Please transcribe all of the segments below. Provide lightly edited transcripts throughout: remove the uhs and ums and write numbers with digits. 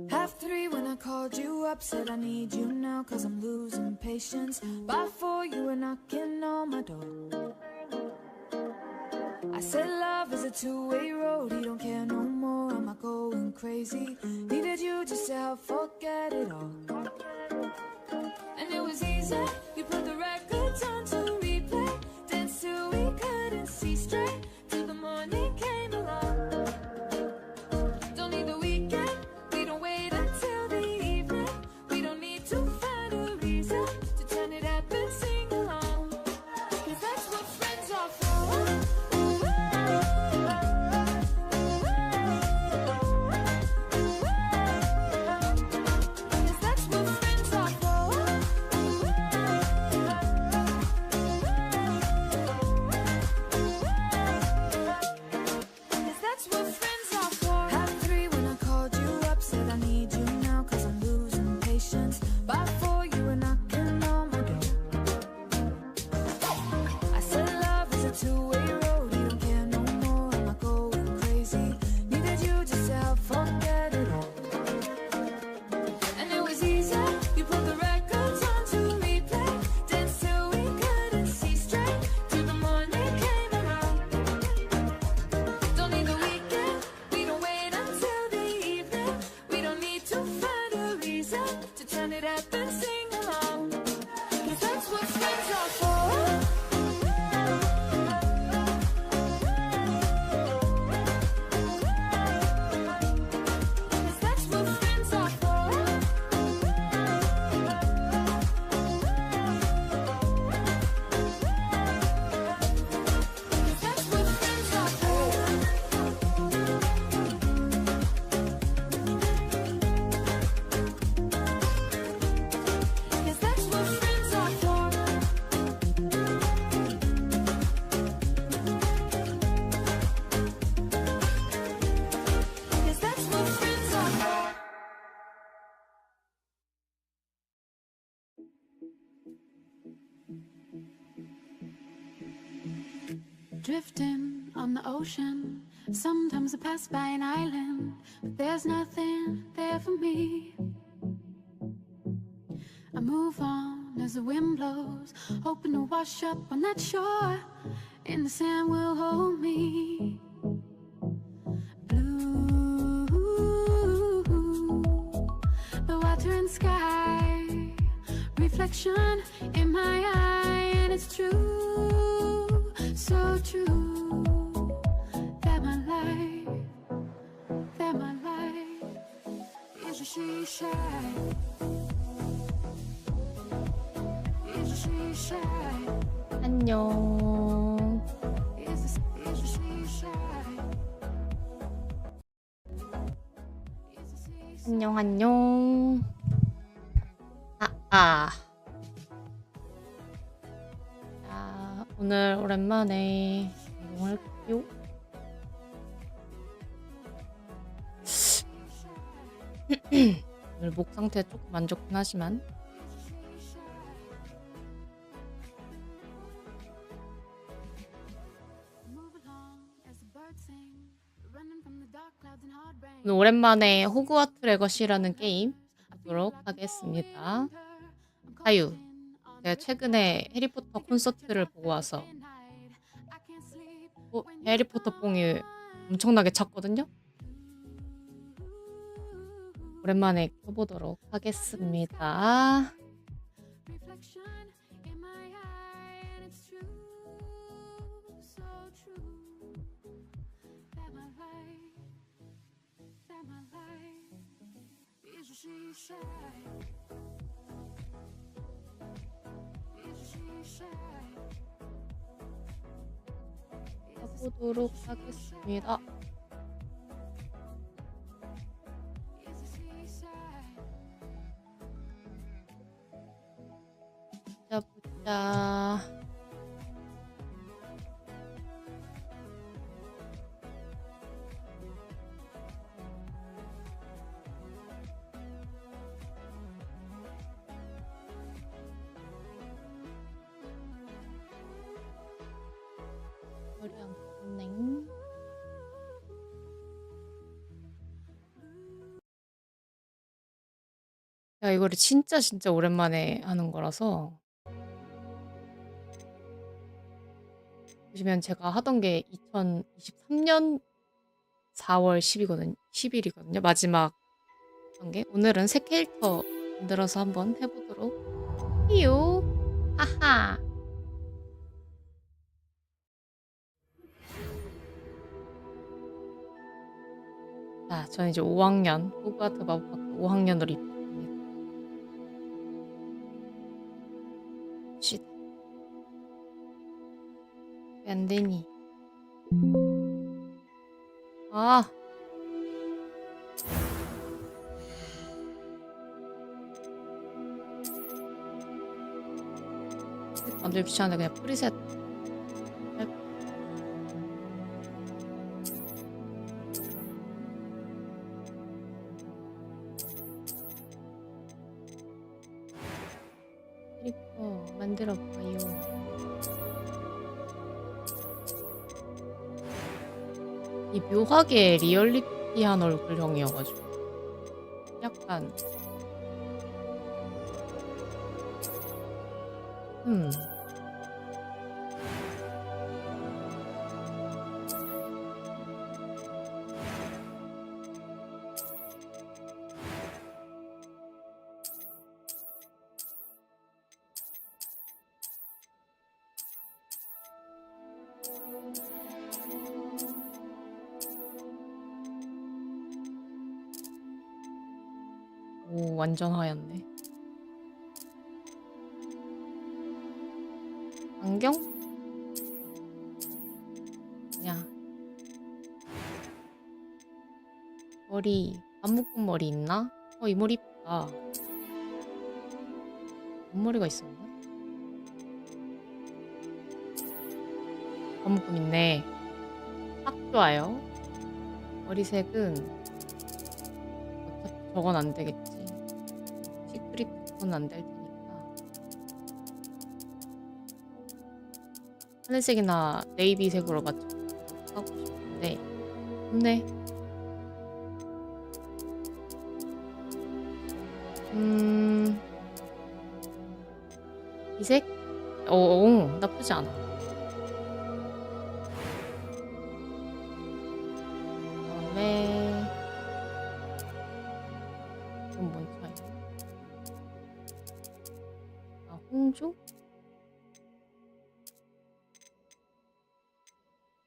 Half three when I called you up, said I need you now cause I'm losing patience. By four you were knocking on my door. I said love is a two-way road, you don't care no more, am I going crazy? Needed you just to help forget it all. And it was easy, you put the records on to replay, danced till we couldn't see straight, till the morning came along. Don't need the weekend, we don't wait until the evening, we don't need to find a reason to turn it up and sing along, cause that's what friends are for. Drifting on the ocean, sometimes I pass by an island, but there's nothing there for me. I move on as the wind blows, hoping to wash up on that shore, and the sand will hold me. Blue, the water and sky, reflection in my eye, and it's true, so true, that my life is a seaside, is a seaside. 안녕. Is a seaside. 안녕, 안녕. 자, 오늘 오랜만에 운동할게요. 오늘 목 상태 조금 안 좋긴 하지만 오늘 오랜만에 호그와트레거시라는 게임 하도록 하겠습니다. 사유, 제가 최근에 해리포터 콘서트를 보고 와서 해리포터뽕이 엄청나게 찼거든요. 오랜만에 켜보도록 하겠습니다. 보도록 하겠습니다. 보자. 머리 안 컸네. 제가 이거를 진짜 오랜만에 하는 거라서 보시면 제가 하던 게 2023년 4월 10일이거든요. 마지막 한 게. 오늘은 새 캐릭터 만들어서 한번 해보도록 해요. 하하. 자, 저는 이제 5학년 호그와트 마법학교 5학년으로 입학합니다. 쉿. 왜 안 되니? 아. 만들기 귀찮은데 그냥 프리셋 할- 캐릭터 만들어 봐요. 이 묘하게 리얼리티한 얼굴형이어가지고 약간 오, 완전 하얗네. 안경? 야. 머리, 안 묶은 머리 있나? 이 머리 이쁘다. 앞머리가 있었나? 안 묶음 있네. 딱 좋아요. 머리색은 어차피 저건 안 되겠지. 시크릿은 안 될 테니까. 하늘색이나 네이비색으로 맞춰 하고 싶은데 없네. 이 색? 나쁘지 않아. 그다음에 이건 뭔 차이야? 홍조?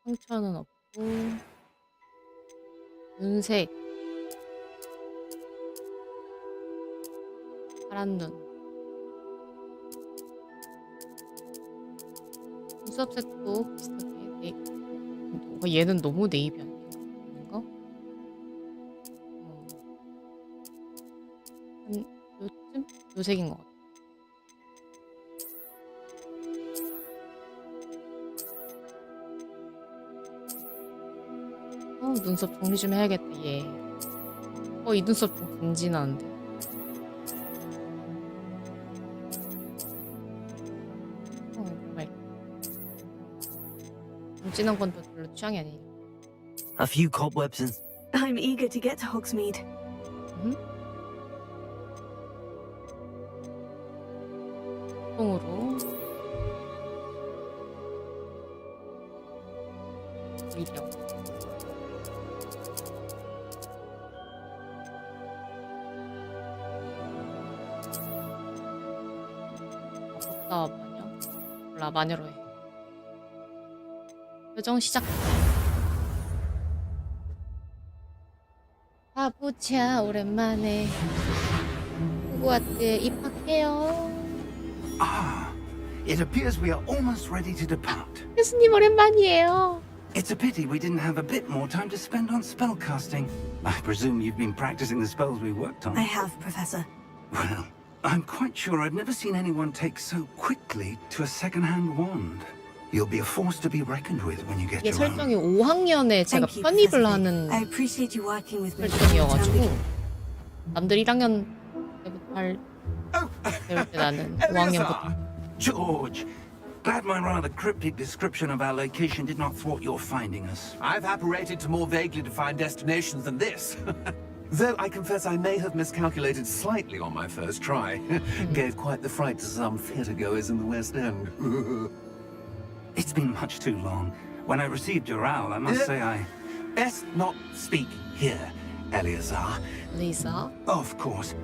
상처는 없고 눈색 파란 눈 눈썹색도 비슷하게 얘는 너무 네이비 아닌가? 한 요쯤? 요 색인 것 같아. 눈썹 정리 좀 해야겠다 얘. 이 눈썹 좀 간지나는데. 정말 좀 진한 건 또 별로 취향이 아니니까. A few cobwebs and I'm eager to get to Hogsmeade. 똥으로 미령. 나 마녀? 몰라, 마녀로 해. 표정 시작. 보자, 오랜만에 호그와트에 입학해요. It appears we are almost ready to depart. 교수님 오랜만이에요. It's a pity we didn't have a bit more time to spend on spellcasting. I presume you've been practicing the spells we worked on. I have, Professor. Well, I'm quite sure I've never seen anyone take so quickly to a second-hand wand. You'll be a force to be reckoned with when you get 이게 your own. 설정이 5학년에 제가 Thank you, 편입을 Professor. 하는 I appreciate you working with me. 설정이어가지고 남들 1학년 때부터 배울 때 나는 5학년부터. George, glad my rather cryptic description of our location did not thwart your finding us. I've apparated to more vaguely defined destinations than this. Though I confess I may have miscalculated slightly on my first try. Gave quite the fright to some theatre-goers in the West End. It's been much too long. When I received your owl, I must say I... Best not speak here, Eleazar. Lisa. Of course.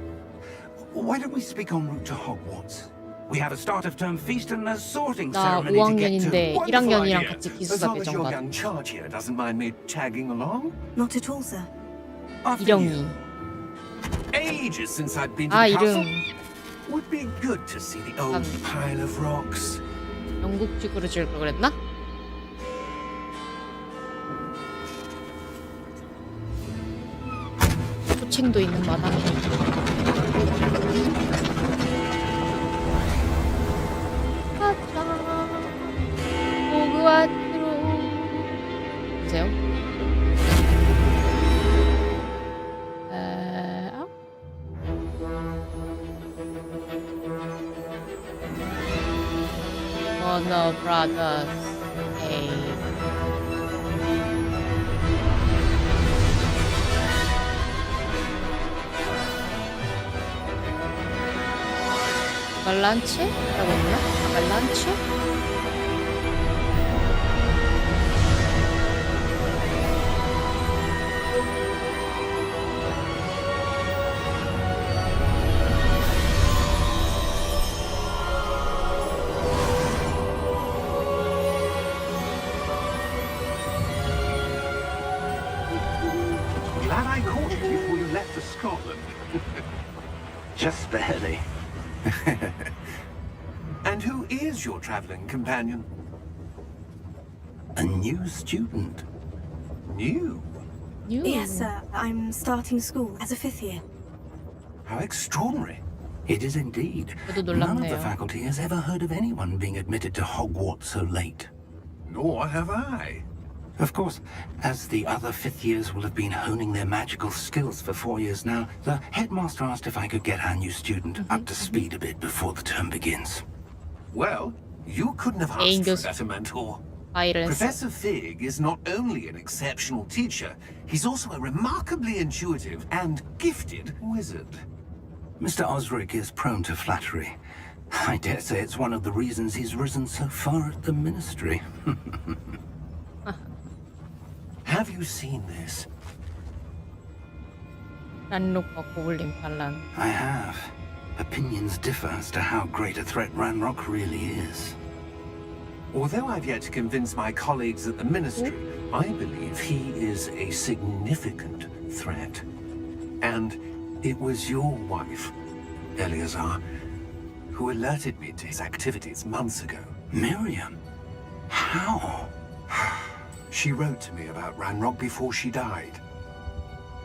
Why don't we speak en route to Hogwarts? We have a start-of-term feast and a sorting 나 ceremony to get to. 5학년인데 Wonderful 1학년이랑 idea. 같이 As 기숙사 long as your 배정 young 받. charge here doesn't mind me tagging along. Not at all, sir. After you. 이령이. Ages since I've been to 아 the castle. 이름 Would be good to see the old pile of rocks. 영국식으로 지을 걸 그랬나? 호칭도 있는 마당에. 가자. 호그와트로. 보세요. Warner Brothers. Hey. 아발란치? 라고 했나? 아발란치? Glad I caught you before you left for Scotland. Just barely. And who is your traveling companion? A new student. New? Yes, sir. I'm starting school as a 5th year. How extraordinary. It is indeed. 저도 None of the 놀랍네요. faculty has ever heard of anyone being admitted to Hogwarts so late. Nor have I. Of course, as the other 5th years will have been honing their magical skills for 4 years now, the headmaster asked if I could get our new student up to speed a bit before the term begins. Well, you couldn't have asked for a better mentor. 바이런스. Professor Fig is not only an exceptional teacher, he's also a remarkably intuitive and gifted wizard. Mr. Osric is prone to flattery. I dare say it's one of the reasons he's risen so far at the ministry. Have you seen this? 란록과 고블린 반란. I have. Opinions differ as to how great a threat Ranrock really is. Although I've yet to convince my colleagues at the ministry, I believe he is a significant threat. And it was your wife, Eleazar, who alerted me to his activities months ago. Miriam? How? She wrote to me about Ranrock before she died,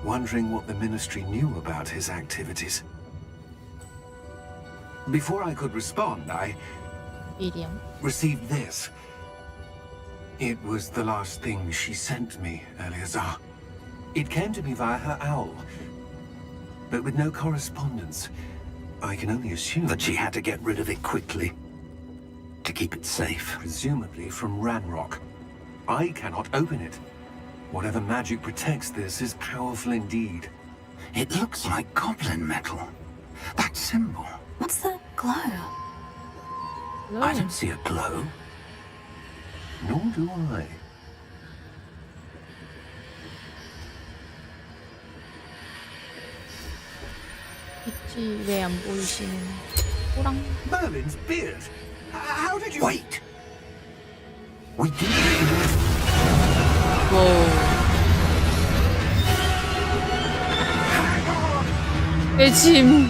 wondering what the ministry knew about his activities. Before I could respond, I 미리암. received this. It was the last thing she sent me, Eleazar. It came to me via her owl, but with no correspondence. I can only assume That she had to get rid of it quickly. To keep it safe. presumably from Ranrock. I cannot open it. Whatever magic protects this is powerful indeed. It looks like goblin metal. That symbol. What's that glow? I don't see a glow. Nor do I. 빛이 왜 안 보이시는 호랑. Merlin's beard! How did you... Wait! We did. 와우. 내 짐.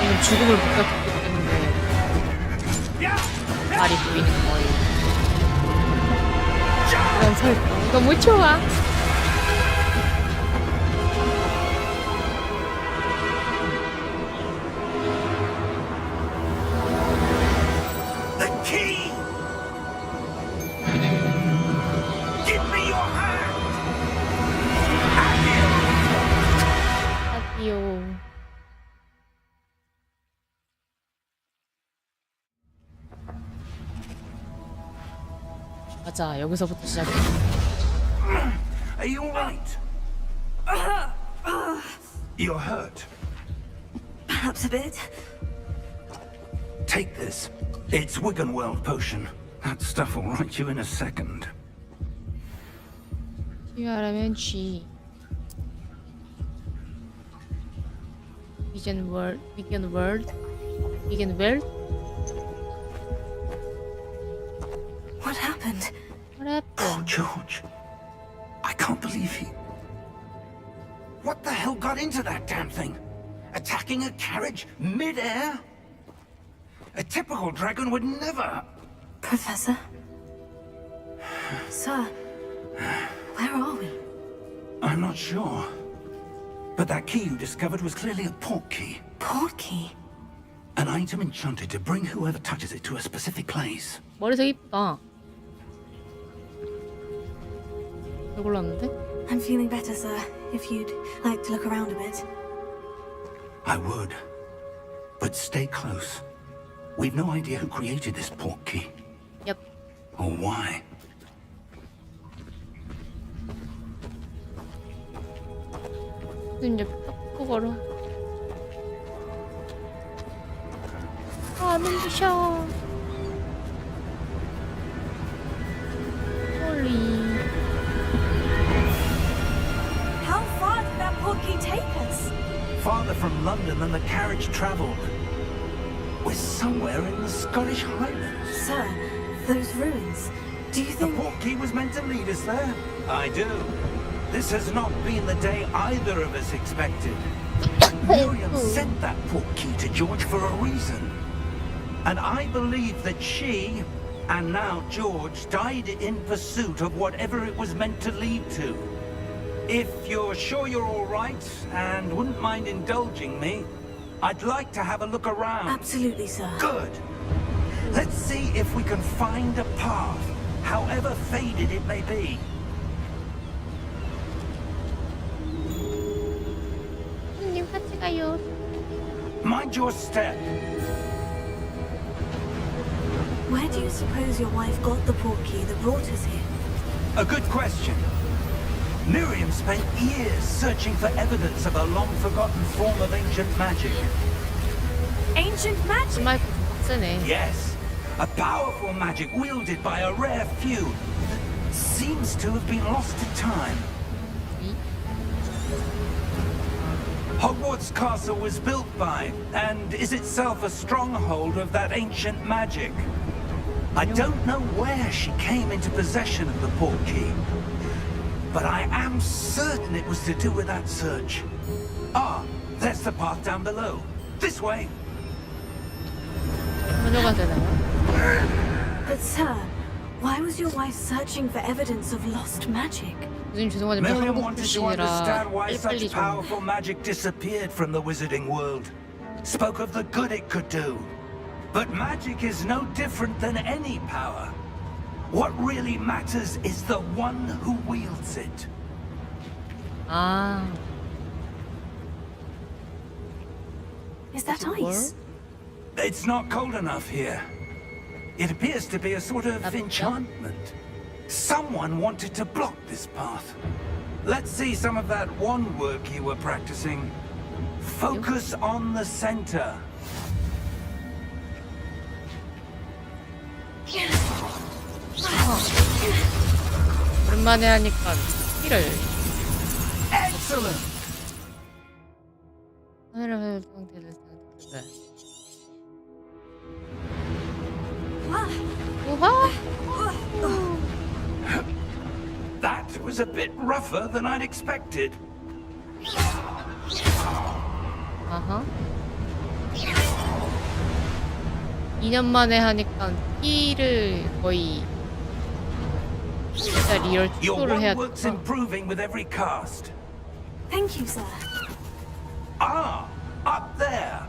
저는 죽음을 못 겪기 때문에 말이 보이는 거예요. 그런 설정 너무 좋아. The key! Give me your hand! 아디오. 맞아, 여기서부터 시작해. Are you alright? You're hurt. Perhaps a bit. Take this. It's Wiggenweld potion. That stuff will right you in a second. 치유하려면 G. Vegan world. What happened? What Oh, happened? George. I can't believe he... What the hell got into that damn thing? Attacking a carriage mid-air? A typical dragon would never... Professor? Sir, where are we? I'm not sure. But that key you discovered was clearly a port key. Port key? An item enchanted to bring whoever touches it to a specific place. 머리색 이쁘다. 잘 골랐는데? I'm feeling better, sir. If you'd like to look around a bit. I would. But stay close. We've no idea who created this port key. Yep. Or why. 이제 딱 걸어. 아, 눈부셔. 홀리. How far did that port key take us? Farther from London than the carriage travelled. We're somewhere in the Scottish Highlands. Sir, those ruins. Do you The think... port key was meant to lead us there? I do. This has not been the day either of us expected. Miriam sent that port key to George for a reason. And I believe that she, and now George, died in pursuit of whatever it was meant to lead to. If you're sure you're all right and wouldn't mind indulging me, I'd like to have a look around. Absolutely, sir. Good. Let's see if we can find a path, however faded it may be. 손님 같이 가요. Mind your step. Where do you suppose your wife got the port key that brought us here? A good question. Miriam spent years searching for evidence of a long-forgotten form of ancient magic. Ancient magic? 마이크 좀 빡세네. Yes, a powerful magic wielded by a rare few that seems to have been lost to time. Hogwarts Castle was built by, and is itself a stronghold of that ancient magic. I don't know where she came into possession of the port key, but I am certain it was to do with that search. Ah, there's the path down below. This way. 번호가 되나요? But sir, why was your wife searching for evidence of lost magic? 선생님 죄송하지만 Miriam 한국 wanted to 출신이라 understand why 빨리빨리 such 좀. powerful magic disappeared from the wizarding world. Spoke of the good it could do. But magic is no different than any power. What really matters is the one who wields it. 아, Is that Is it ice? It's not cold enough here. It appears to be a sort of Up, up. enchantment. Someone wanted to block this path. Let's see some of that wand work you were practicing. Focus on the center. 오랜만에 하니까 피를. Excellent! 하늘을 상태를 상태를. 우와! That was a bit rougher than I'd expected. 아하. 2년 만에 하니까 피를 거의 진짜 리얼 Your 축소를 wand work's 해야겠다. improving with every cast. Thank you, sir. Ah, up there.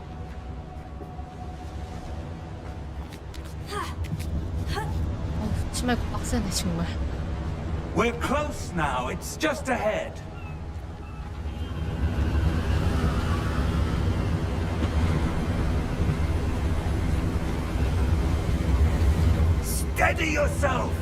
치마이크 빡세네 정말. We're close now. It's just ahead. Steady yourself.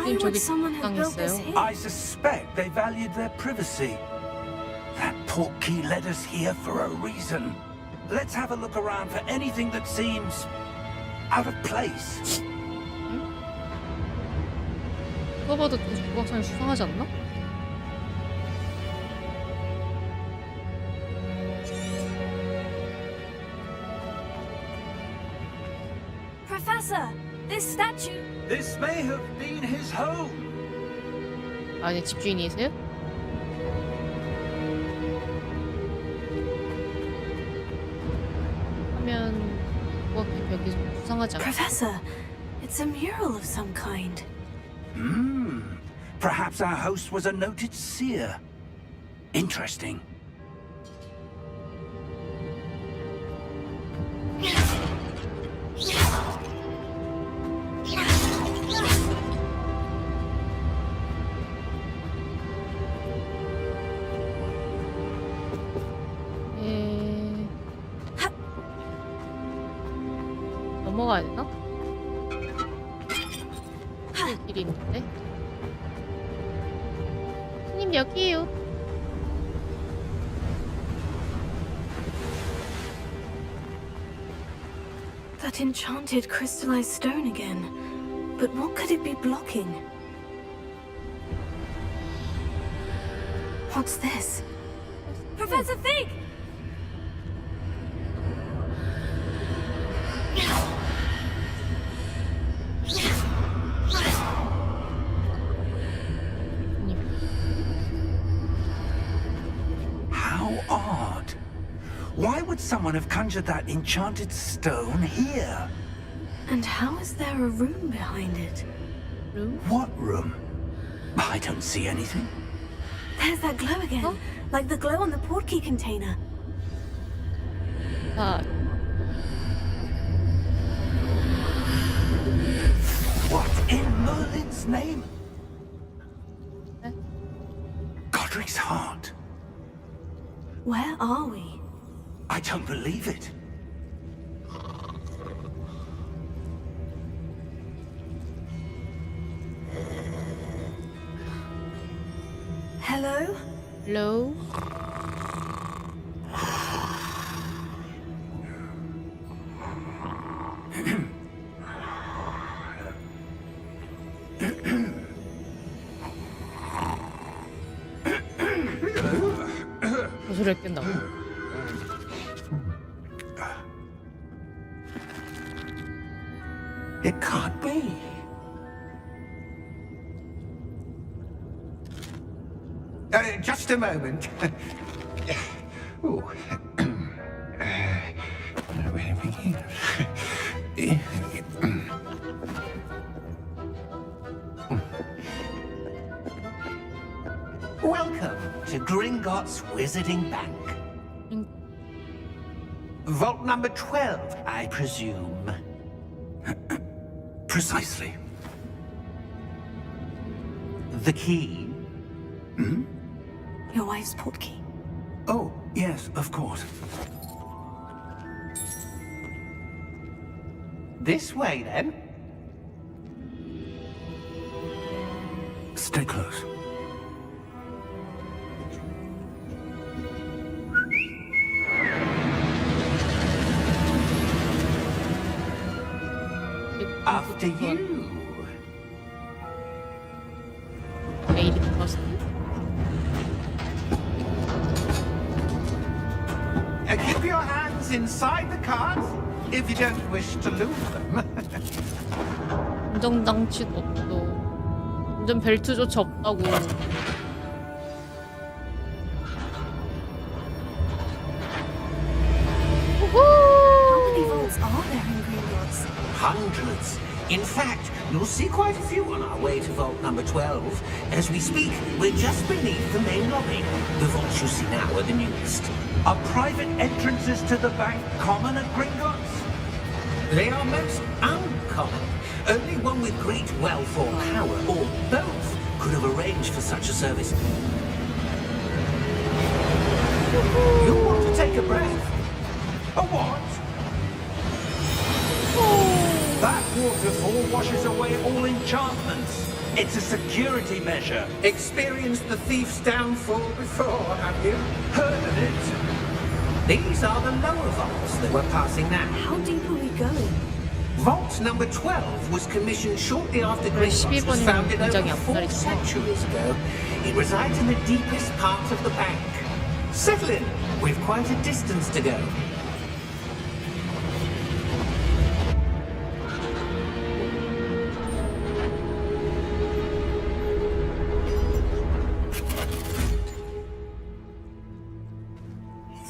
Why would 저기 someone have built this 당했어요. here? I suspect they valued their privacy. That portkey led us here for a reason. Let's have a look around for anything that seems out of place. 그거 봐도 좀 조각상이 수상하지 않나? Professor, this statue. This may have been his home. 아니 집주인이세요? 하면 조각상 벽이 좀 수상하지 않나? Professor, it's a mural of some kind. Perhaps our host was a noted seer. Interesting. 넘어가야 되나? 그 길이 있는데. 손님 여기에요. That enchanted crystallized stone again. But what could it be blocking? What's this? Professor Fig! 손님. How odd. Why would someone have conjured that enchanted stone here? And how is there a room behind it? room? What room? I don't see anything. There's that glow again. Huh? Like the glow on the portkey container. 자, What in Merlin's name? 네? Godric's heart. Where are we? I don't believe it. Hello? hello? 그 소리를 깬다고? It can't be. Just a moment. Ooh. Where do we begin? Welcome to Gringotts Wizarding Bank. Vault number 12, I presume. Precisely. The key? Your wife's portkey. Oh, yes, of course. This way, then. Stay close. After you. 메이드 버스. Keep your hands inside the cart if you don't wish to lose them. 안정장치도 없고 운전벨트조차 없다고. How many vaults are there in Gringotts? Hundreds. In fact, you'll see quite a few on our way to vault number 12. As we speak, we're just beneath the main lobby. The vaults you see now are the newest. Are private entrances to the bank common at Gringotts? They are most uncommon. Only one with great wealth or power, or both, could have arranged for such a service. You want to take a breath? A what? That waterfall washes away all enchantments. It's a security measure. Experienced the thief's downfall before, have you? Heard of it? These are the lower vaults that we're passing now. How deep are we going? Vault number 12 was commissioned shortly after Gringotts was 11번이면 founded over 굉장히 4 앞자리죠. centuries ago. It resides in the deepest part of the bank. Settle in. We've quite a distance to go.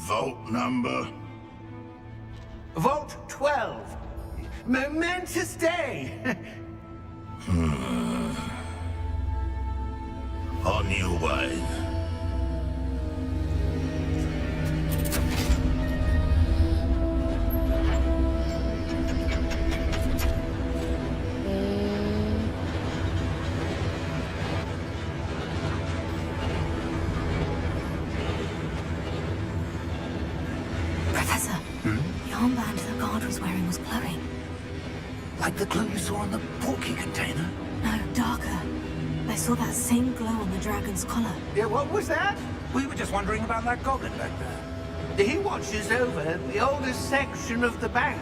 Vault number? Vault 12. Momentous day. On your way. Professor, the armband the guard was wearing was glowing. Like the glue you saw on the porky container? No, darker. I saw that same glow on the dragon's collar. Yeah, what was that? We were just wondering about that goblin back there. He watches over the oldest section of the bank.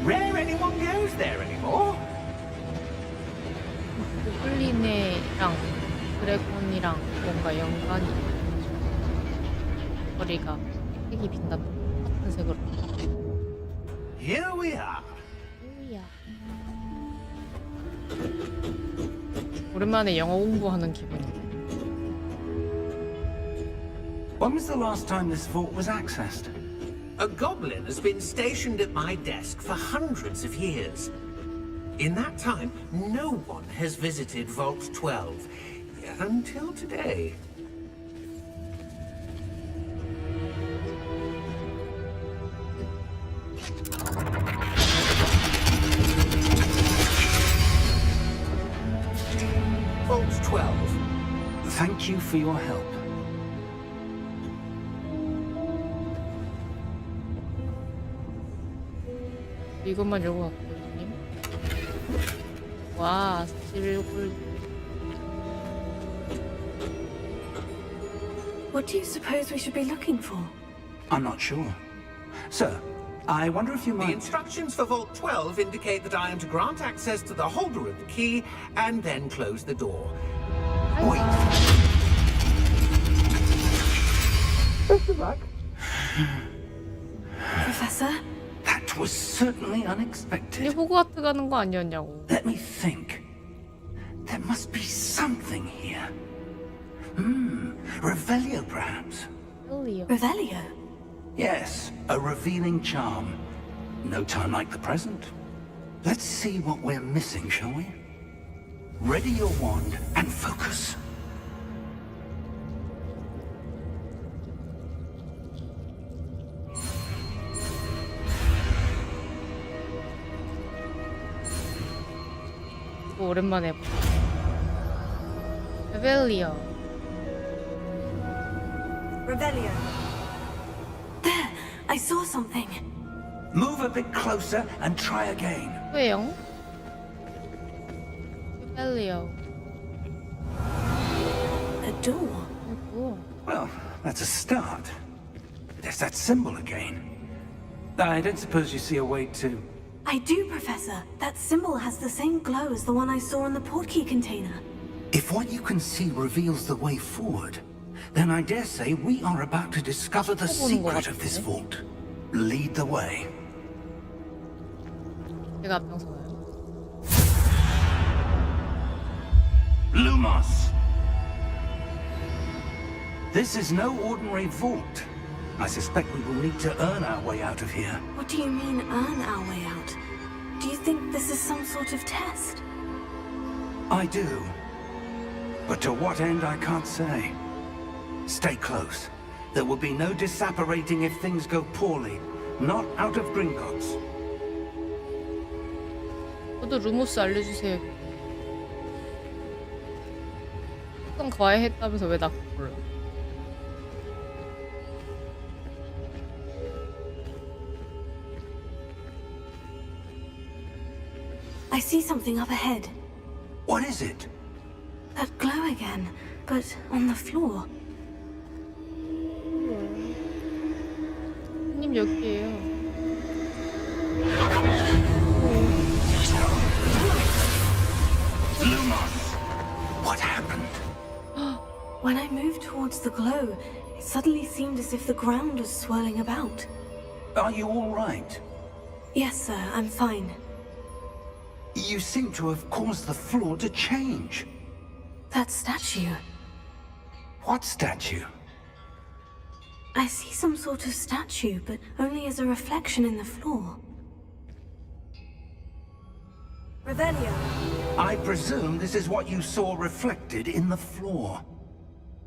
Rare anyone goes there anymore. 고블린이랑 드래곤이랑 뭔가 연관이 머리가 색이 빛나 같은 색으로. Here we are. 오야. 오랜만에 영어 공부하는 기분이네. When was the last time this vault was accessed? A goblin has been stationed at my desk for hundreds of years. In that time, no one has visited Vault 12 until today. Vault 12. Thank you for your help. 이것만 열고 갈게요. 와, 스틸골. What do you suppose we should be looking for? I'm not sure. Sir, I wonder if you The might... instructions for Vault 12 indicate that I am to grant access to the holder of the key and then close the door. Wait. Professor? That was certainly 우리 unexpected. 호그와트 가는 거 아니었냐고. Let me think. There must be something here. Revelio, perhaps? 헬리요. Revelio? Yes, a revealing charm. No time like the present. Let's see what we're missing, shall we? Ready your wand and focus. 이거 오랜만에 해봐. 레벨리어. Revelio. There! I saw something. Move a bit closer and try again. 소영. 레벨리어. A door. 오. Well, that's a start. There's that symbol again. I don't suppose you see a way to... I do, Professor. That symbol has the same glow as the one I saw in the portkey container. If what you can see reveals the way forward, then I dare say we are about to discover the secret of this vault. Lead the way. 제가 앞장서요. Lumos! This is no ordinary vault. I suspect we will need to earn our way out of here. What do you mean, earn our way out? Do you think this is some sort of test? I do. But to what end, I can't say. Stay close. There will be no disapparating if things go poorly. Not out of Gringotts. 저도 루모스 알려주세요. 특성 과외했다면서 왜 나 몰라? I see something up ahead. What is it? That glow again, but on the floor. 손님 여기에요. What happened? When I moved towards the glow, it suddenly seemed as if the ground was swirling about. Are you all right? Yes, sir, I'm fine. You seem to have caused the floor to change. That statue. What statue? I see some sort of statue, but only as a reflection in the floor. Revelio. I presume this is what you saw reflected in the floor.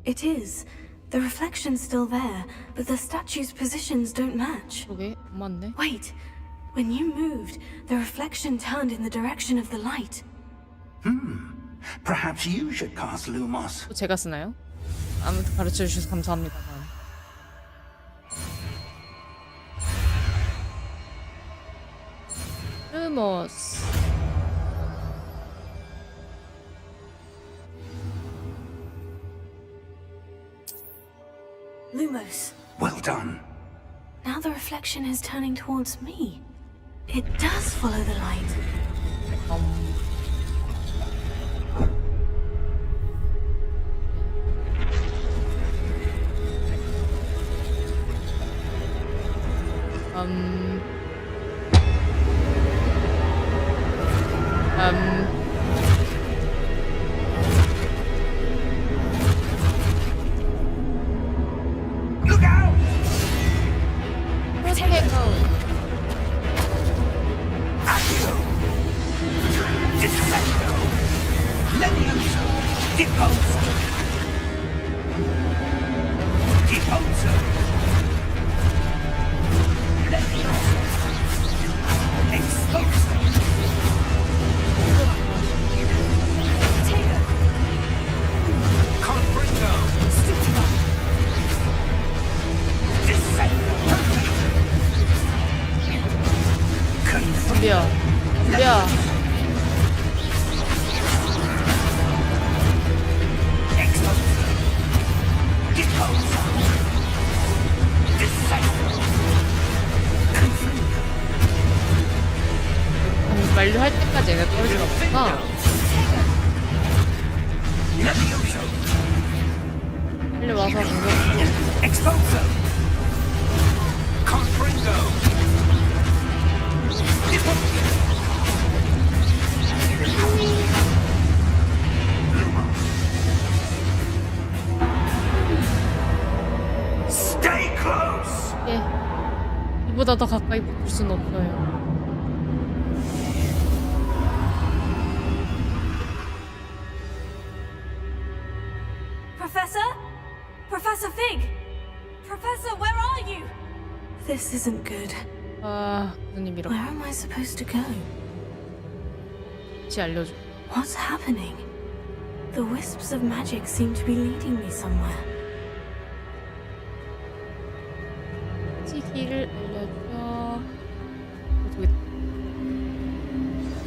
It is. The reflection's still there, but the statue's positions don't match. 저게 안 맞네. Wait. When you moved, the reflection turned in the direction of the light. Perhaps you should cast Lumos. 또 제가 쓰나요? 아무튼 가르쳐 주셔서 감사합니다. 루머스. Lumos. Well done. Now the reflection is turning towards me. It does follow the light. Look out! Accio! Dissecto! Levioso! Deposo! Deposo! Levioso! Exposo! Confringo! Dissecto! 덤벼. 덤벼. Exposo! Deposo! Dissecto! 완료할 때까지 애가 떨어지나 보구나. Levioso! 빨리 와서 공격. Exposo! Confringo! Stay close! 예. 이보다 더 가까이 붙을 순 없어요. Professor? Professor Fig? Professor, where are you? This isn't good. 아, 교수님 이렇게 Where am I supposed to go? 같이 알려줘. What's happening? The wisps of magic seem to be leading me somewhere. 같이 길을 알려줘. 저기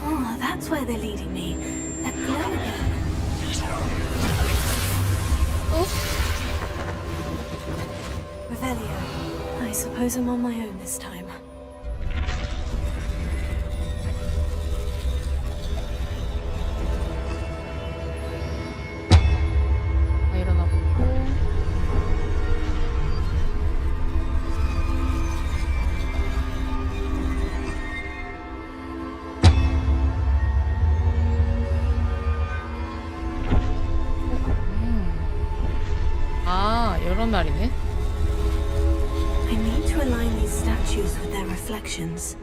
Oh, that's where they're leading me. That glow again. Revelio. I suppose I'm on my own this time. 다 일어나고. 아, 여러 말이네. I need to align these statues with their reflections.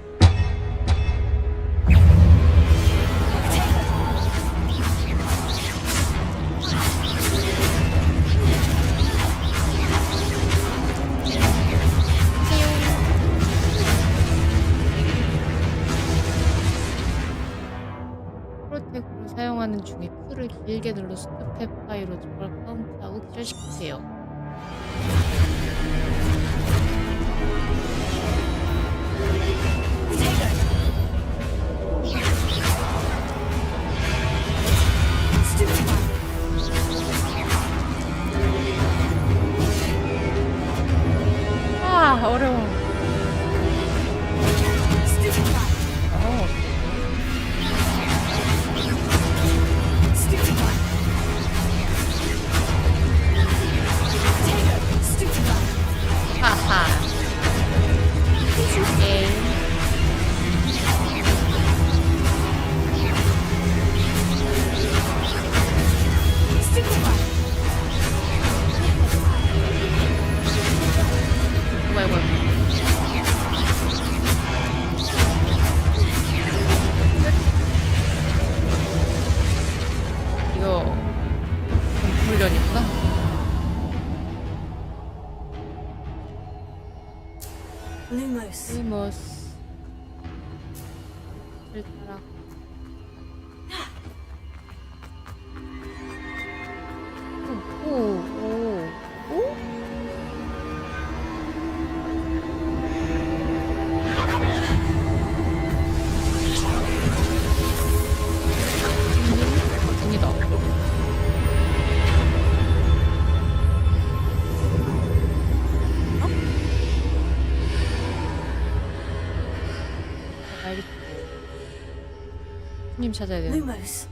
프로텍트를 사용하는 중에 Q를 길게 눌러 스텝 파이로 저걸 카운트하고 기절시키세요. 데이모스. 따라. 오, 오, 오? 아니다. 알겠다. 님 찾아야 돼. Lumos.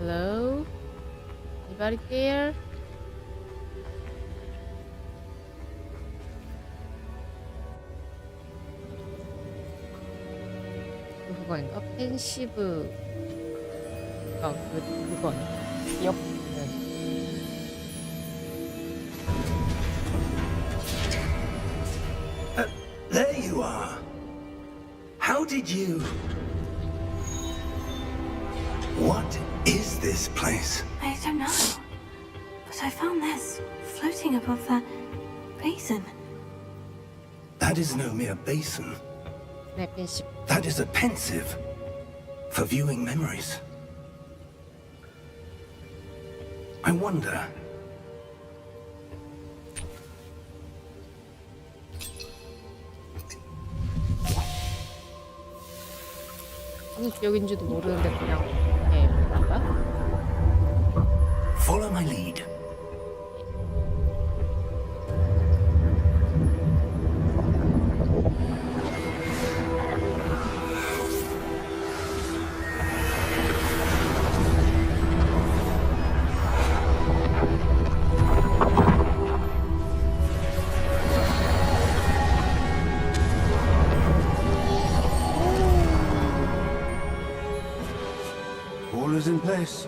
Hello? Anybody there? 그거인가? 펜시브. 그거 아닌가? 기억. There you are. How did you... What is this place? I don't know. But I found this floating above that basin. That is no mere basin. 네, 펜시브. That is a pensive for viewing memories. I wonder... 무슨 기억인지도 모르는데 그냥 네, 뭐랄까? Follow my lead. All is in place.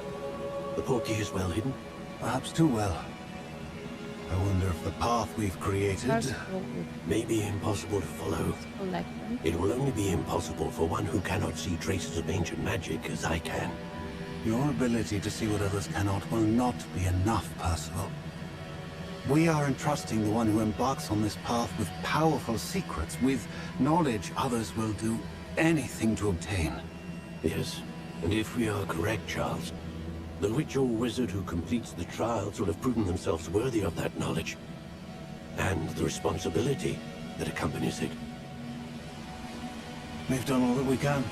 The portkey is well hidden. Perhaps too well. I wonder if the path we've created... May be impossible to follow. It will only be impossible for one who cannot see traces of ancient magic as I can. Your ability to see what others cannot will not be enough, Percival. We are entrusting the one who embarks on this path with powerful secrets, with knowledge others will do anything to obtain. Yes, and if we are correct, Charles, the witch or wizard who completes the trials will have proven themselves worthy of that knowledge, and the responsibility that accompanies it. We've done all that we can.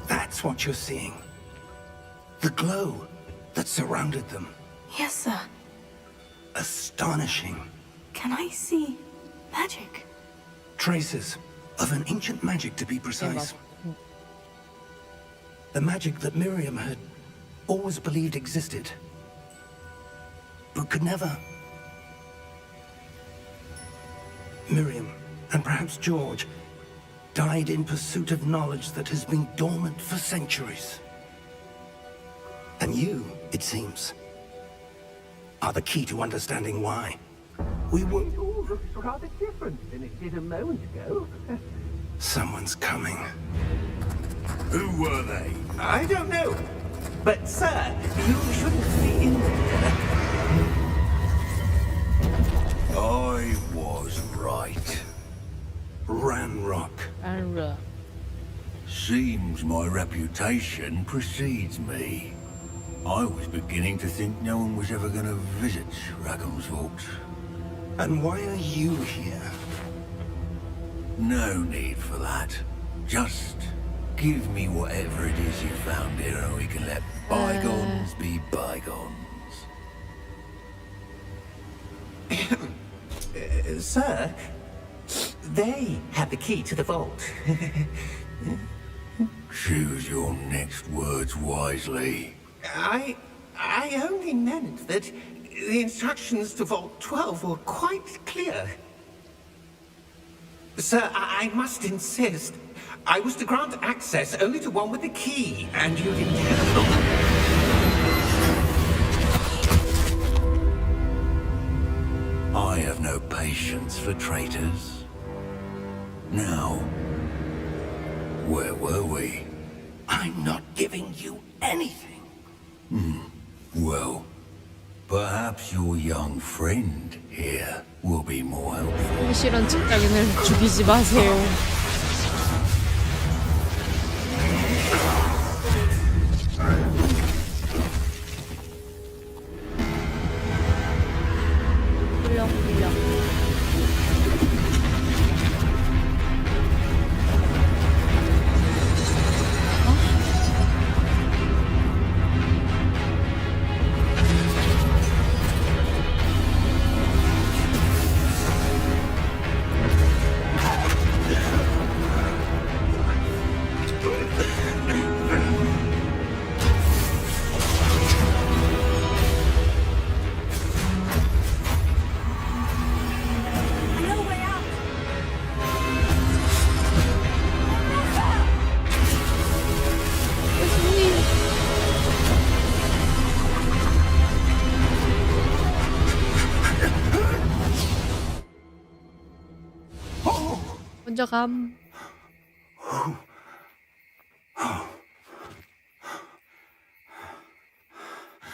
That's what you're seeing. The glow that surrounded them. Yes, sir. Astonishing. Can I see magic? Traces of an ancient magic, to be precise. The magic that Miriam had always believed existed, but could never. Miriam, and perhaps George, died in pursuit of knowledge that has been dormant for centuries. And you, it seems, are the key to understanding why. We were... It all looks rather different than it did a moment ago. Someone's coming. Who were they? I don't know. But, sir, you shouldn't be in there. I was right. Ranrock. 알라. Seems my reputation precedes me. I was beginning to think no one was ever going to visit Rackham's Vault. And why are you here? No need for that. Just give me whatever it is you found here and we can let bygones be bygones. Sir, they have the key to the vault. Choose your next words wisely. I only meant that the instructions to Vault 12 were quite clear. Sir, I must insist. I was to grant access only to one with the key, and you didn't have... I have no patience for traitors. Now, where were we? I'm not giving you anything. Well, perhaps your young friend here will be more helpful. 실은 직장인을 죽이지 마세요. 훌렁훌렁. No way out! 먼저 감.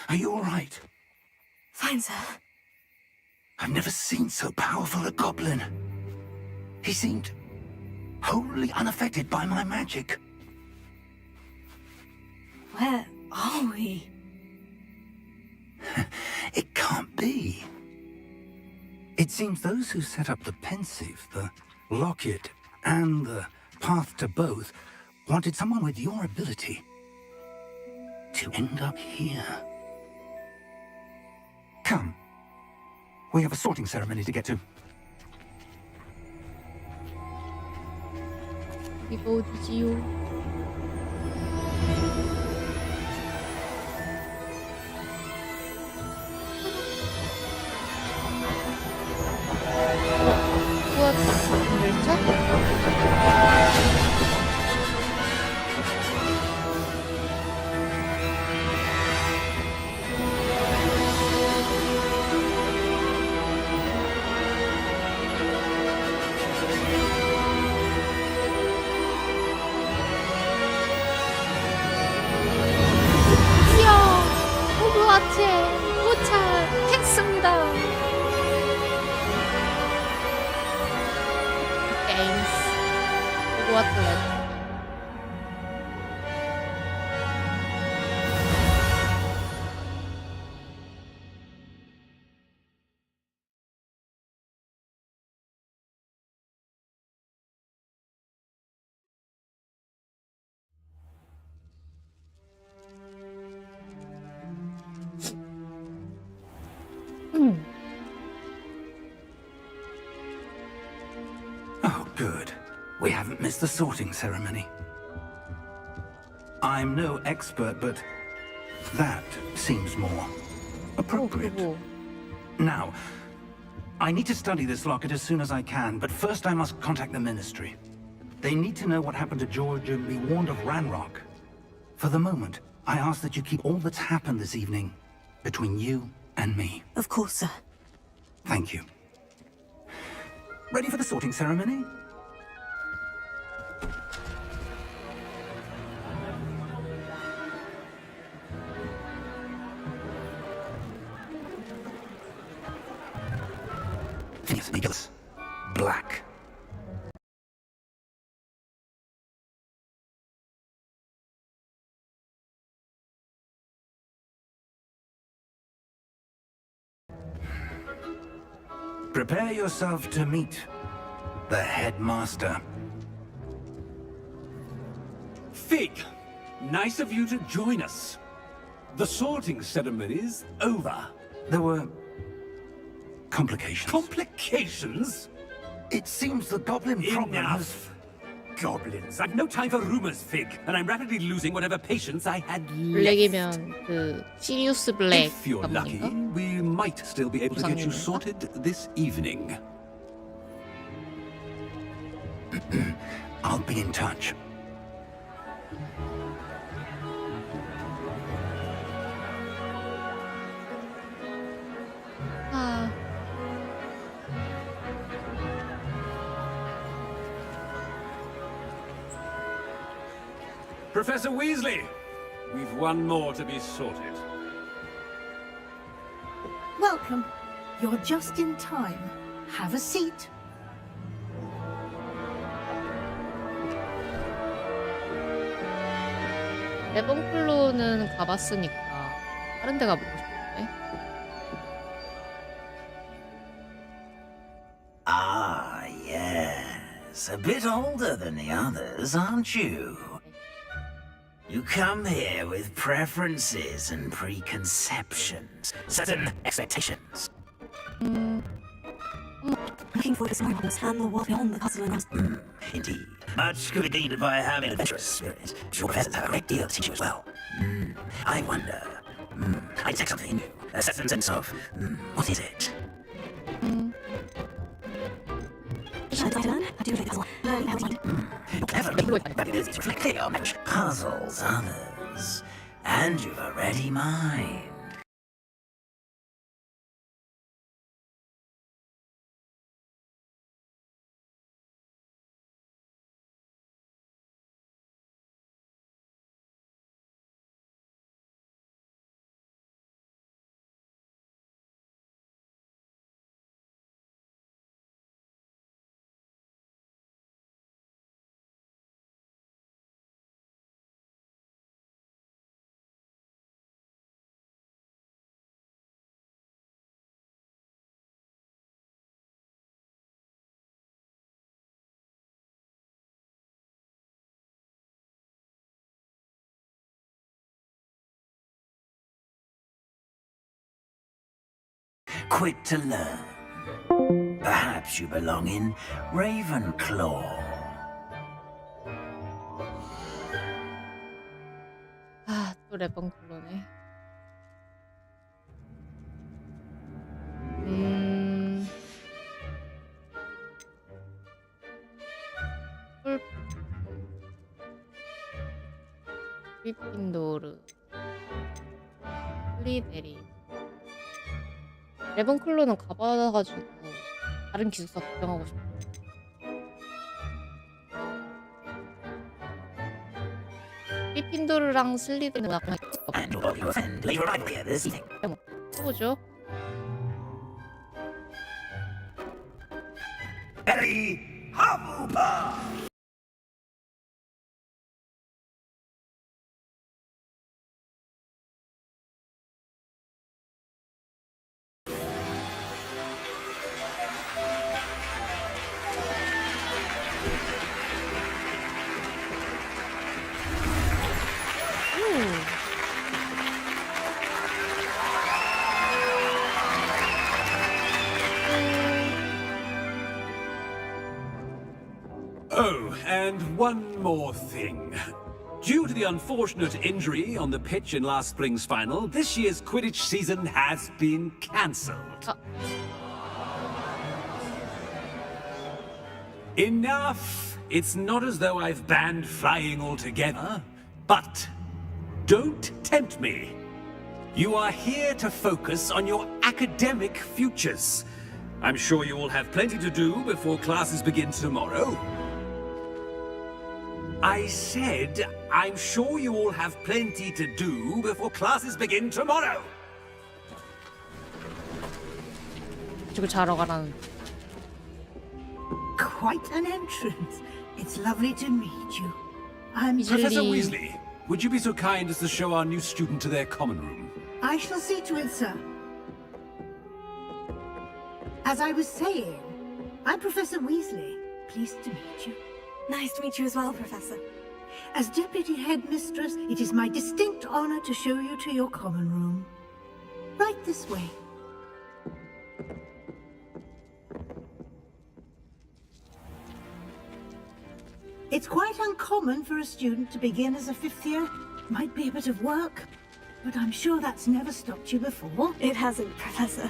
Are you all right? Fine, sir. I've never seen so powerful a goblin. He seemed wholly unaffected by my magic. Where are we? It can't be. It seems those who set up the pensive, the locket, and the path to both wanted someone with your ability to end up here. Come. We have a sorting ceremony to get to. 이거 어디지요? 호그와트레거시? 호그와트에 도착했습니다. 게임스 호그와트레거시. Oh, good. We haven't missed the sorting ceremony. I'm no expert, but that seems more appropriate. 그리고 Now, I need to study this locket as soon as I can, but first I must contact the Ministry. They need to know what happened to George and be warned of Ranrock. For the moment, I ask that you keep all that's happened this evening between you and me. Of course, sir. Thank you. Ready for the sorting ceremony? Yes, Nicholas. Black. Prepare yourself to meet the headmaster. Fig, nice of you to join us. The sorting ceremony's over. There were complications. Complications? It seems the goblin problem has... Enough. Goblins. I've no time for rumors, Fig, and I'm rapidly losing whatever patience I had left. 블랙이면 그 시리우스 블랙 If you're lucky, 가문인가? we might still be able to get you 부상님인가? sorted this evening. I'll be in touch. 아, Professor Weasley, we've one more to be sorted. Welcome. You're just in time. Have a seat. 레번클로는 가봤으니까 다른 데 가보고 싶은데. Ah, yes. A bit older than the others, aren't you? You come here with preferences and preconceptions, certain expectations. Looking forward to exploring and the world beyond the castle and grounds. Indeed. Much could be gained by having an adventurous spirit. Your professors have a great deal to teach you as well. I wonder. I detect something new. A certain sense of. What is it? I do like puzzle. Learning how to You're clever, but the ability to reflect clearly on match puzzles others. And you've a ready mind. Quick to learn. Perhaps you belong in Ravenclaw. 아, 또 레번클로네. 그리핀도르, 슬리데린. 레번클로는 가봐가지고 다른 기숙사 구경하고 싶어. 그리핀도르랑 슬리데린은 아까 And will you offend leave arrival here this evening? 해보죠. Harry Hufflepuff! Oh, and one more thing. Due to the unfortunate injury on the pitch in last spring's final, this year's Quidditch season has been cancelled. Enough! It's not as though I've banned flying altogether, but don't tempt me. You are here to focus on your academic futures. I'm sure you all have plenty to do before classes begin tomorrow. I said, I'm sure you all have plenty to do before classes begin tomorrow. 지금 자러 가라는. Quite an entrance. It's lovely to meet you. I'm Professor Weasley. Weasley, would you be so kind as to show our new student to their common room? I shall see to it, sir. As I was saying, I'm Professor Weasley. Pleased to meet you. Nice to meet you as well, Professor. As Deputy Headmistress, it is my distinct honor to show you to your common room. Right this way. It's quite uncommon for a student to begin as a fifth year. Might be a bit of work, but I'm sure that's never stopped you before. It hasn't, Professor.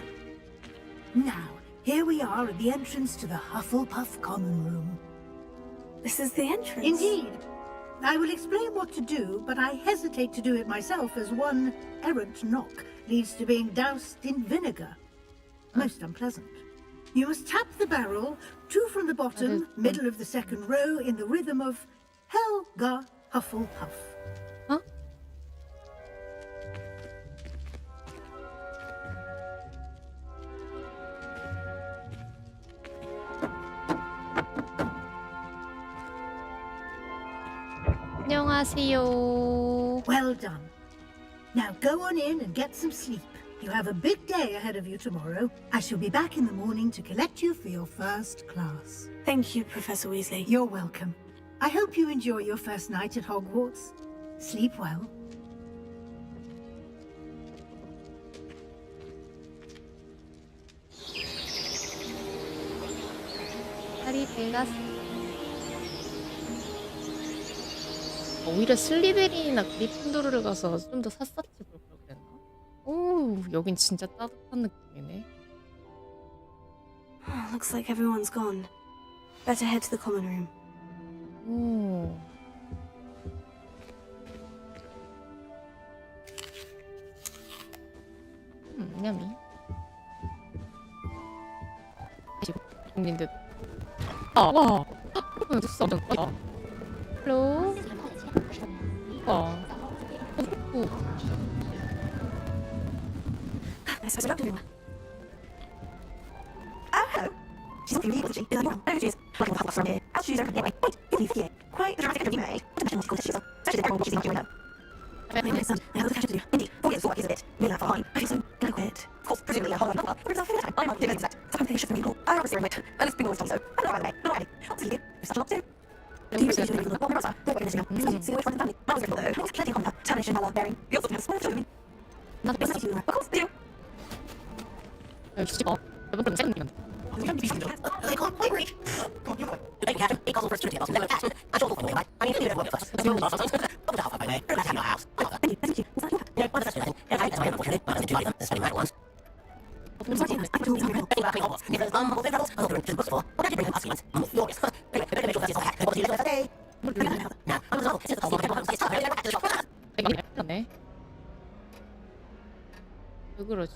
Now, here we are at the entrance to the Hufflepuff common room. This is the entrance. Indeed. I will explain what to do, but I hesitate to do it myself as one errant knock leads to being doused in vinegar. Most unpleasant. You must tap the barrel, 2 from the bottom, middle of the second row, in the rhythm of Helga Hufflepuff. 안녕하세요. Well done. Now go on in and get some sleep. You have a big day ahead of you tomorrow. I shall be back in the morning to collect you for your first class. Thank you, Professor Weasley. You're welcome. I hope you enjoy your first night at Hogwarts. Sleep well. 다리 밝았어. 오히려 슬리데린이나 그리핀도르를 가서 좀 더 샅샅이 볼 걸 그랬나? 오, 여긴 진짜 따뜻한 느낌이네. Looks like everyone's gone. Better head to the common room. 오. 야미. 중인 듯. 와. 됐어. 헬로. 오. I suppose we're up to everyone. Oh, hello. She's not really able to she? Is that wrong? I know she is. Like all the from here. I'll choose her. Anyway, wait. Give me here. Quite the dramatic entry you made. What dimension was she called this? Especially the everyone what she's not doing now. My son, I have a catch up to do. Indeed, 4 years schoolwork is a bit. Really not far behind. I feel so inadequate. Of course, presumably a whole lot longer. But it's our favorite time. I'm not doing that. Sometimes they shift the people. I rather steering wit. And it's been always done so. I don't know by the way. Not already. Absolutely. There's such a lot to do. Do you really do what mirrors are? They're working this now. See which one's family. I was grateful though. It's plenty of contact. Tarnish and bearing. You also have small children. Not the best you. Of course, do. They can't quite reach. They can catch him. He calls for student tables. Never catch him. I told them I mean, you know what first. Over the half by way. Don't have your house. Thank you. Thank you. Was that you? No, one of the first thing. Yeah, that's my unfortunately. But I'm too late. There's 20 right ones. I'm sorry, I told you. Think about clean Hogwarts. If there's will be rebels. I'll do books for. What did you bring us once? I'm furious. Anyway, the better make sure that is all hack. What do you do for the day? Now, I'm the it's the whole thing. It's tough. They're back to the shop. 네. 왜 그러지?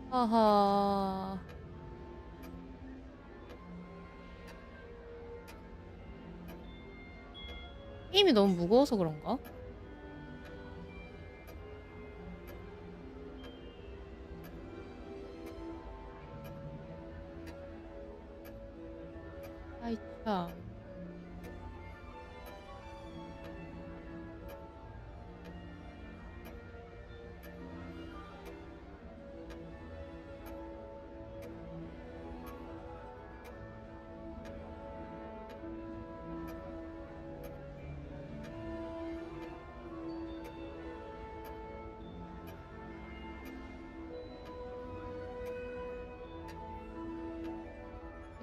아하. 게임이 너무 무거워서 그런가? 아이 참.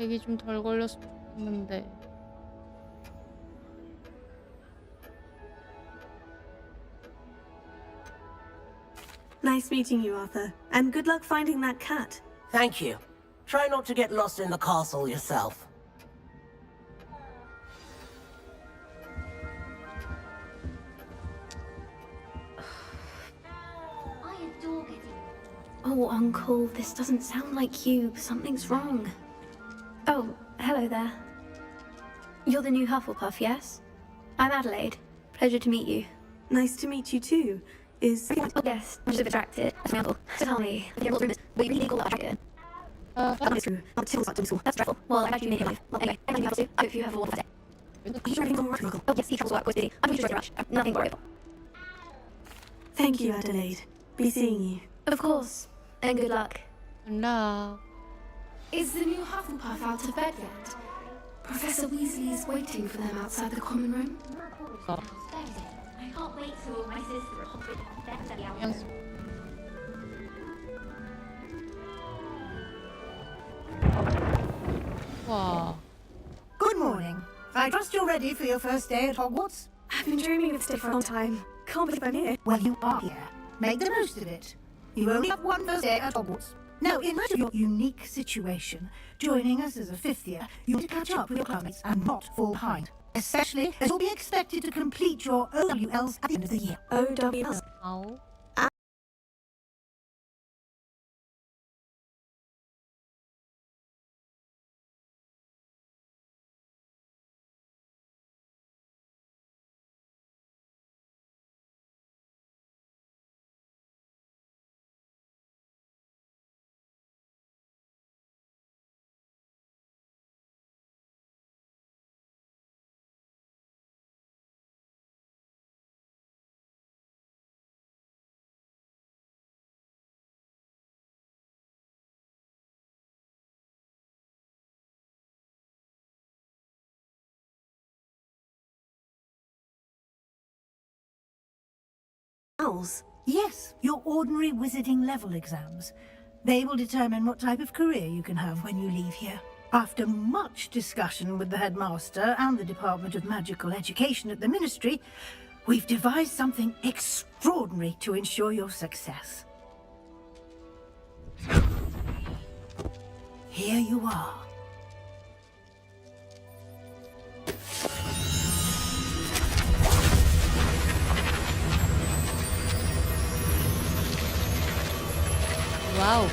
렉이 좀 덜 걸렸으면 좋겠는데. Nice meeting you, Arthur. And good luck finding that cat. Thank you. Try not to get lost in the castle yourself. Oh, Uncle, this doesn't sound like you. Something's wrong. Oh, hello there. You're the new Hufflepuff, yes? I'm Adelaide. Pleasure to meet you. Nice to meet you too. Is... Oh, yes, I'm just a bit distracted. That's my uncle. So tell me, the Emerald Room were you really legal that attracted? That's true. That's dreadful. Well, I'm glad you made him live. Well, anyway, I'm glad you have to. I hope you have a wonderful day. Are you sure everything's all right, Uncle? Oh, yes, he travels work with me. I'm going to rush. Nothing worryable. Thank you, Adelaide. Be seeing you. Of course. And good luck. 라. Is the new Hufflepuff out of bed yet? Professor Weasley is waiting for them outside the common room. I can't wait till my sister hops in bed at the hour. 와. Good morning. I trust you're ready for your first day at Hogwarts? I've been dreaming of this day for a long time. Can't believe I'm here. Well, you are here. Make the most of it. You only have one first day at Hogwarts. Now, in light of your unique situation, joining us as a fifth year, you need to catch up with your classmates and not fall behind. Especially as you'll be expected to complete your OWLs at the end of the year. OWLs. 아우. Owls. Yes, your ordinary wizarding level exams. They will determine what type of career you can have when you leave here. After much discussion with the headmaster and the Department of Magical Education at the Ministry, we've devised something extraordinary to ensure your success. Here you are. 와우.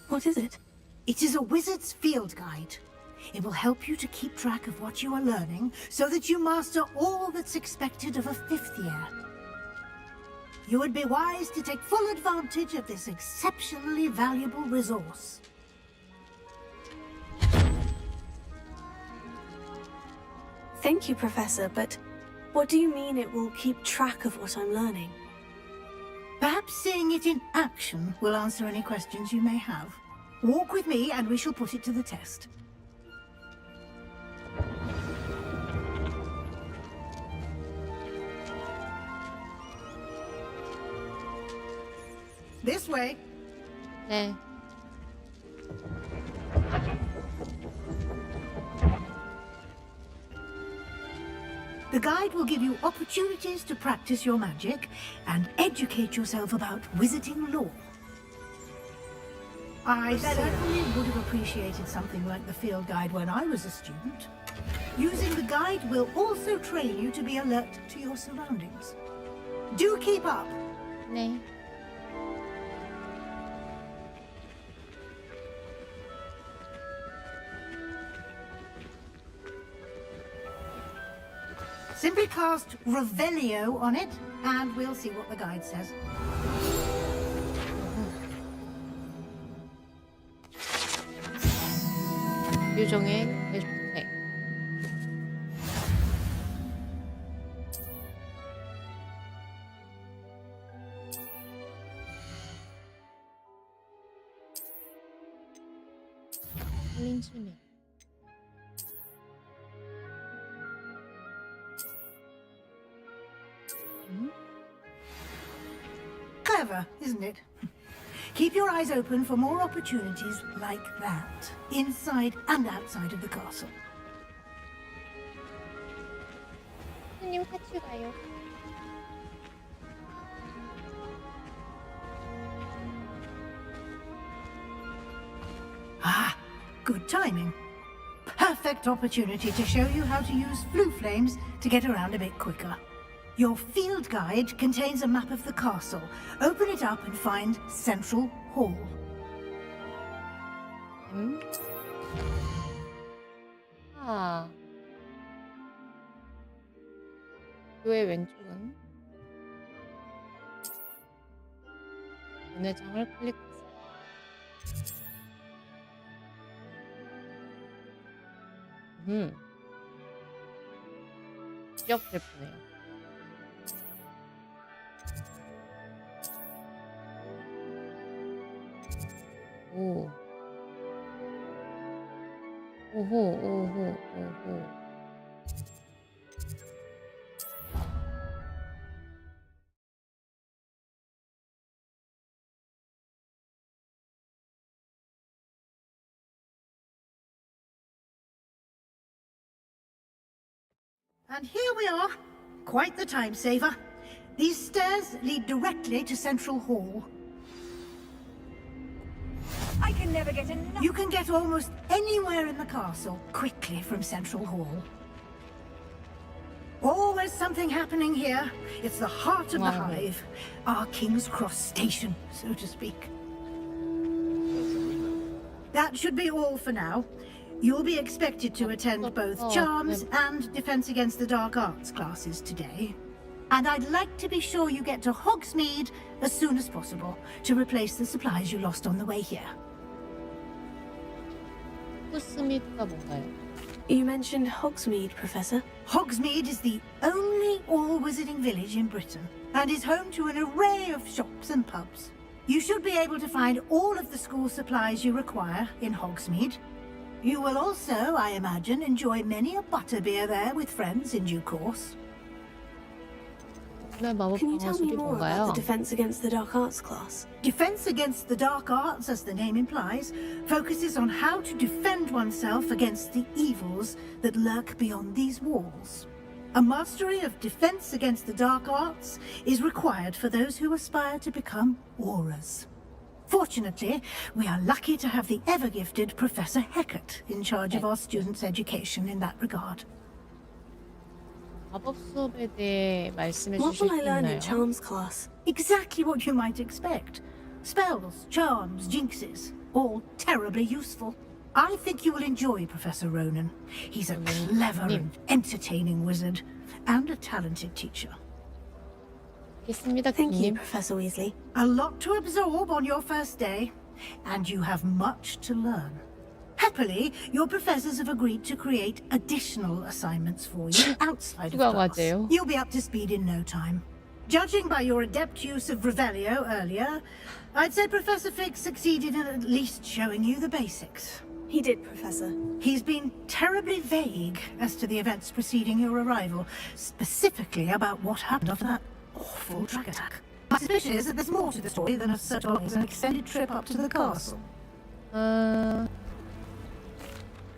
What is it? It is a wizard's field guide. It will help you to keep track of what you are learning so that you master all that's expected of a fifth year. You would be wise to take full advantage of this exceptionally valuable resource. Thank you, Professor, but what do you mean it will keep track of what I'm learning? Perhaps seeing it in action will answer any questions you may have. Walk with me and we shall put it to the test. This way. 네. The guide will give you opportunities to practice your magic and educate yourself about wizarding lore. I certainly would have appreciated something like the field guide when I was a student. Using the guide will also train you to be alert to your surroundings. Do keep up. 네. Simply cast Revelio on it, and we'll see what the guide says. 유정의 대주택. 린치네. Clever, isn't it? Keep your eyes open for more opportunities like that, inside and outside of the castle. 손님 같이 가요. Ah, good timing. Perfect opportunity to show you how to use flue flames to get around a bit quicker. Your field guide contains a map of the castle. Open it up and find Central Hall. 아. 교회 왼쪽은 연회장을 클릭하세요. 지역 발표네요. 오. 오호. And here we are. Quite the time saver. These stairs lead directly to Central Hall. I can never get enough. You can get almost anywhere in the castle quickly from Central Hall. Always something happening here. It's the heart of the hive. Our King's Cross station, so to speak. That should be all for now. You'll be expected to attend both Charms and Defense Against the Dark Arts classes today. And I'd like to be sure you get to Hogsmeade as soon as possible to replace the supplies you lost on the way here. 호그스미드가 뭔가요? You mentioned Hogsmeade, Professor. Hogsmeade is the only all-wizarding village in Britain and is home to an array of shops and pubs. You should be able to find all of the school supplies you require in Hogsmeade. You will also, I imagine, enjoy many a butterbeer there with friends in due course. 마법 Can you tell me 방어술이 more 뭔가요? about the Defense Against the Dark Arts class? Defense Against the Dark Arts, as the name implies, focuses on how to defend oneself against the evils that lurk beyond these walls. A mastery of Defense Against the Dark Arts is required for those who aspire to become Aurors. Fortunately, we are lucky to have the ever-gifted Professor Hecat in charge of our students' education in that regard. 마법 수업에 대해 말씀해 What 주실 will I 수 learn 있나요? in Charms class? Exactly what you might expect. Spells, charms, jinxes, all terribly useful. I think you will enjoy Professor Ronan. He's a clever and entertaining wizard, and a talented teacher. 알겠습니다, Thank you, 교수님. Professor Weasley. A lot to absorb on your first day, and you have much to learn. Happily, your professors have agreed to create additional assignments for you outside of 추가 class. 과제요? You'll be up to speed in no time. Judging by your adept use of Revelio earlier, I'd say Professor Fig succeeded in at least showing you the basics. He did, Professor. He's been terribly vague as to the events preceding your arrival, specifically about what happened after that awful drag attack. My suspicion is that there's more to the story than a search of an extended trip up to the castle.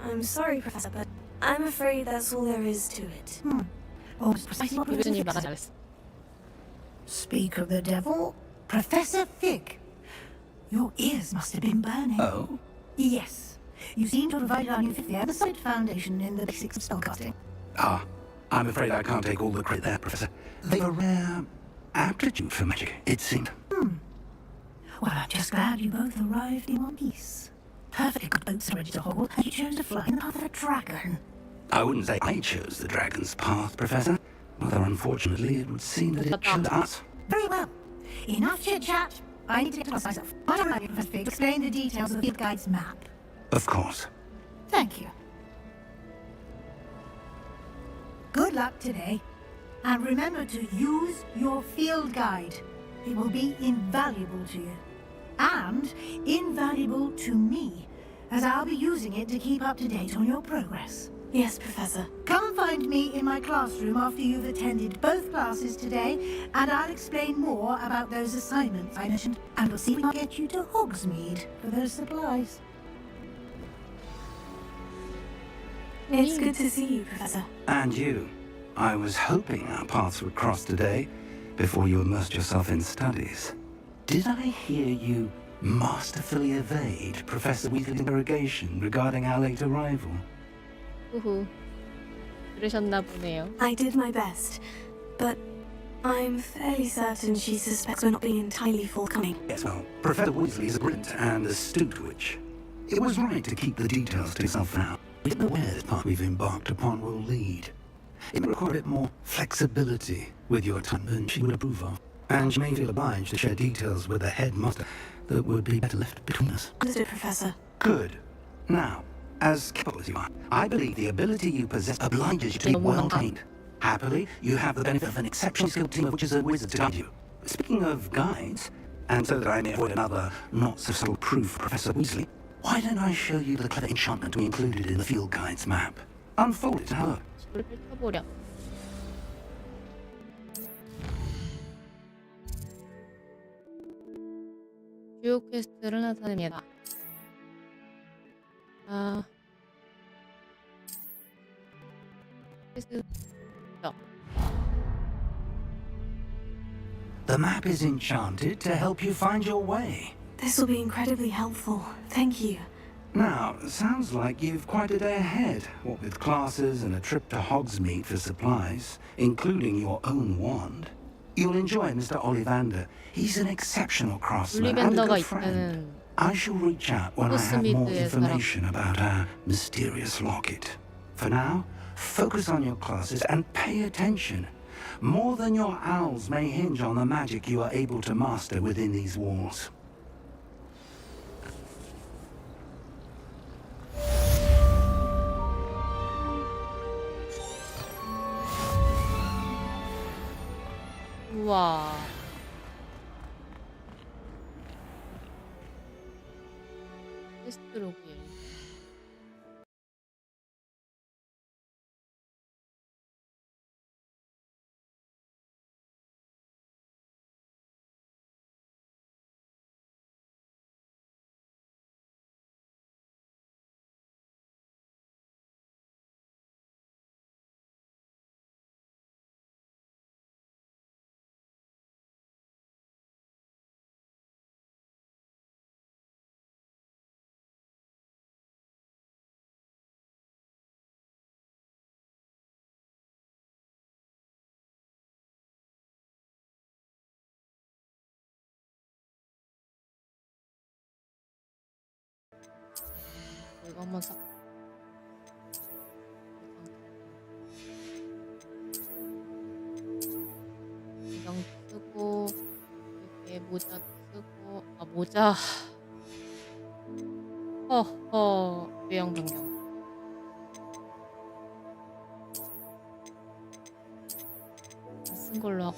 I'm sorry, Professor, but I'm afraid that's all there is to it. Almost precisely what we were 교수님 looking 말하지 for. 않았어. Speak of the devil, Professor Fig. Your ears must have been burning. Oh? Yes. You seem to have provided our new fifth year the solid foundation in the basics of spellcasting. Ah, I'm afraid I can't take all the credit there, Professor. They've a rare aptitude for magic, it seemed. Well, I'm just glad you both arrived in one piece. Perfectly good boats ready to haul, and you chose to fly in the path of a dragon. I wouldn't say I chose the dragon's path, Professor. Rather unfortunately, it would seem that it chose us. Very well. Enough chit-chat. I need to get to class myself. Might I remind you, Professor Fig, to explain the details of the field guide's map? Of course. Thank you. Good luck today. And remember to use your field guide. It will be invaluable to you. And invaluable to me, as I'll be using it to keep up to date on your progress. Yes, Professor. Come find me in my classroom after you've attended both classes today, and I'll explain more about those assignments I mentioned, and we'll see if we can get you to Hogsmeade for those supplies. It's good to see you, Professor. And you. I was hoping our paths would cross today, before you immersed yourself in studies. Did I hear you masterfully evade Professor Weasley's interrogation regarding our late arrival? 후후. 그러셨나 보네요. I did my best, but I'm fairly certain she suspects we're not being entirely forthcoming. Yes, well, Professor Weasley is a brilliant and astute witch. It was right to keep the details to yourself for now. We don't know where this path we've embarked upon will lead. It may require a bit more flexibility with your time than she would approve of. And she may feel obliged to share details with the headmaster that would be better left between us. Understood, Professor. Good. Now, as capable as you are, I believe the ability you possess obliges you to be well trained. Happily, you have the benefit of an exceptionally skilled team of witches and wizards to guide you. Speaking of guides, and so that I may avoid another not-so-subtle proof for Professor Weasley, why don't I show you the clever enchantment we included in the field guide's map? Unfold it and have a look. 펼쳐보렴. 주요 퀘스트를 나타냅니다. 퀘스트. The map is enchanted to help you find your way. This will be incredibly helpful. Thank you. Now, sounds like you've quite a day ahead, what with classes and a trip to Hogsmeade for supplies, including your own wand. You'll enjoy Mr. Ollivander. He's an exceptional craftsman and a 올리밴더가 good friend. 있다는 I shall reach out when I have more 호그와트레거시의 information about our mysterious locket. For now, focus on your classes and pay attention. More than your owls may hinge on the magic you are able to master within these walls. 우와. 퀘스트 로그에. 이거 한번 싹. 이강 쓰고 이렇게 모자 쓰고 모자. 외형 변경. 쓴 걸로 하고.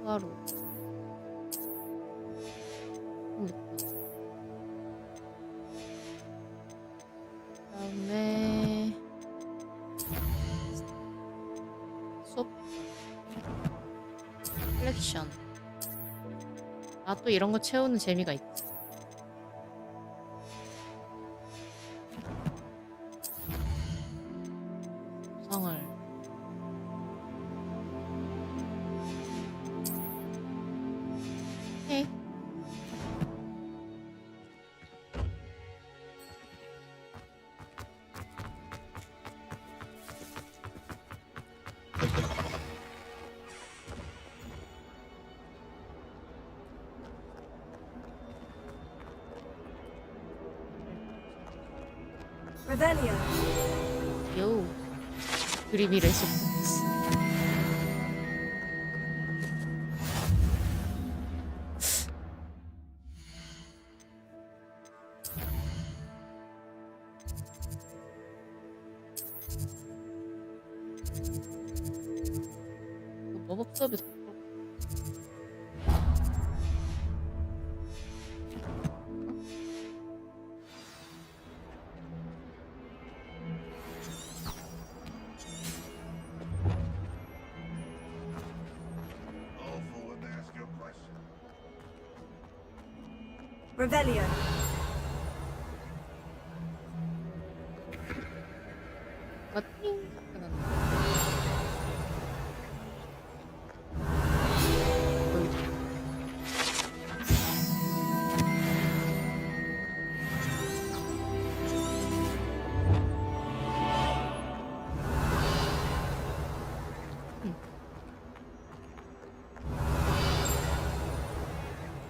하루. 그다음에 수업 컬렉션. 또 이런 거 채우는 재미가 있지. 구성을. 오케이. Revelio. 요. 그림이를 씹었어. 마법 수업에서 Revelio. 띵 소리가 난다.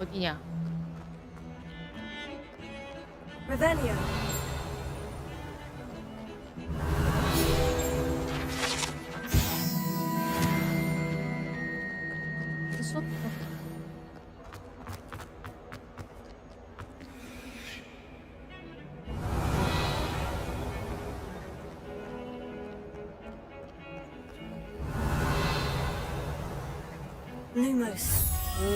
어디냐? Revelio. 수업 Lumos. 오.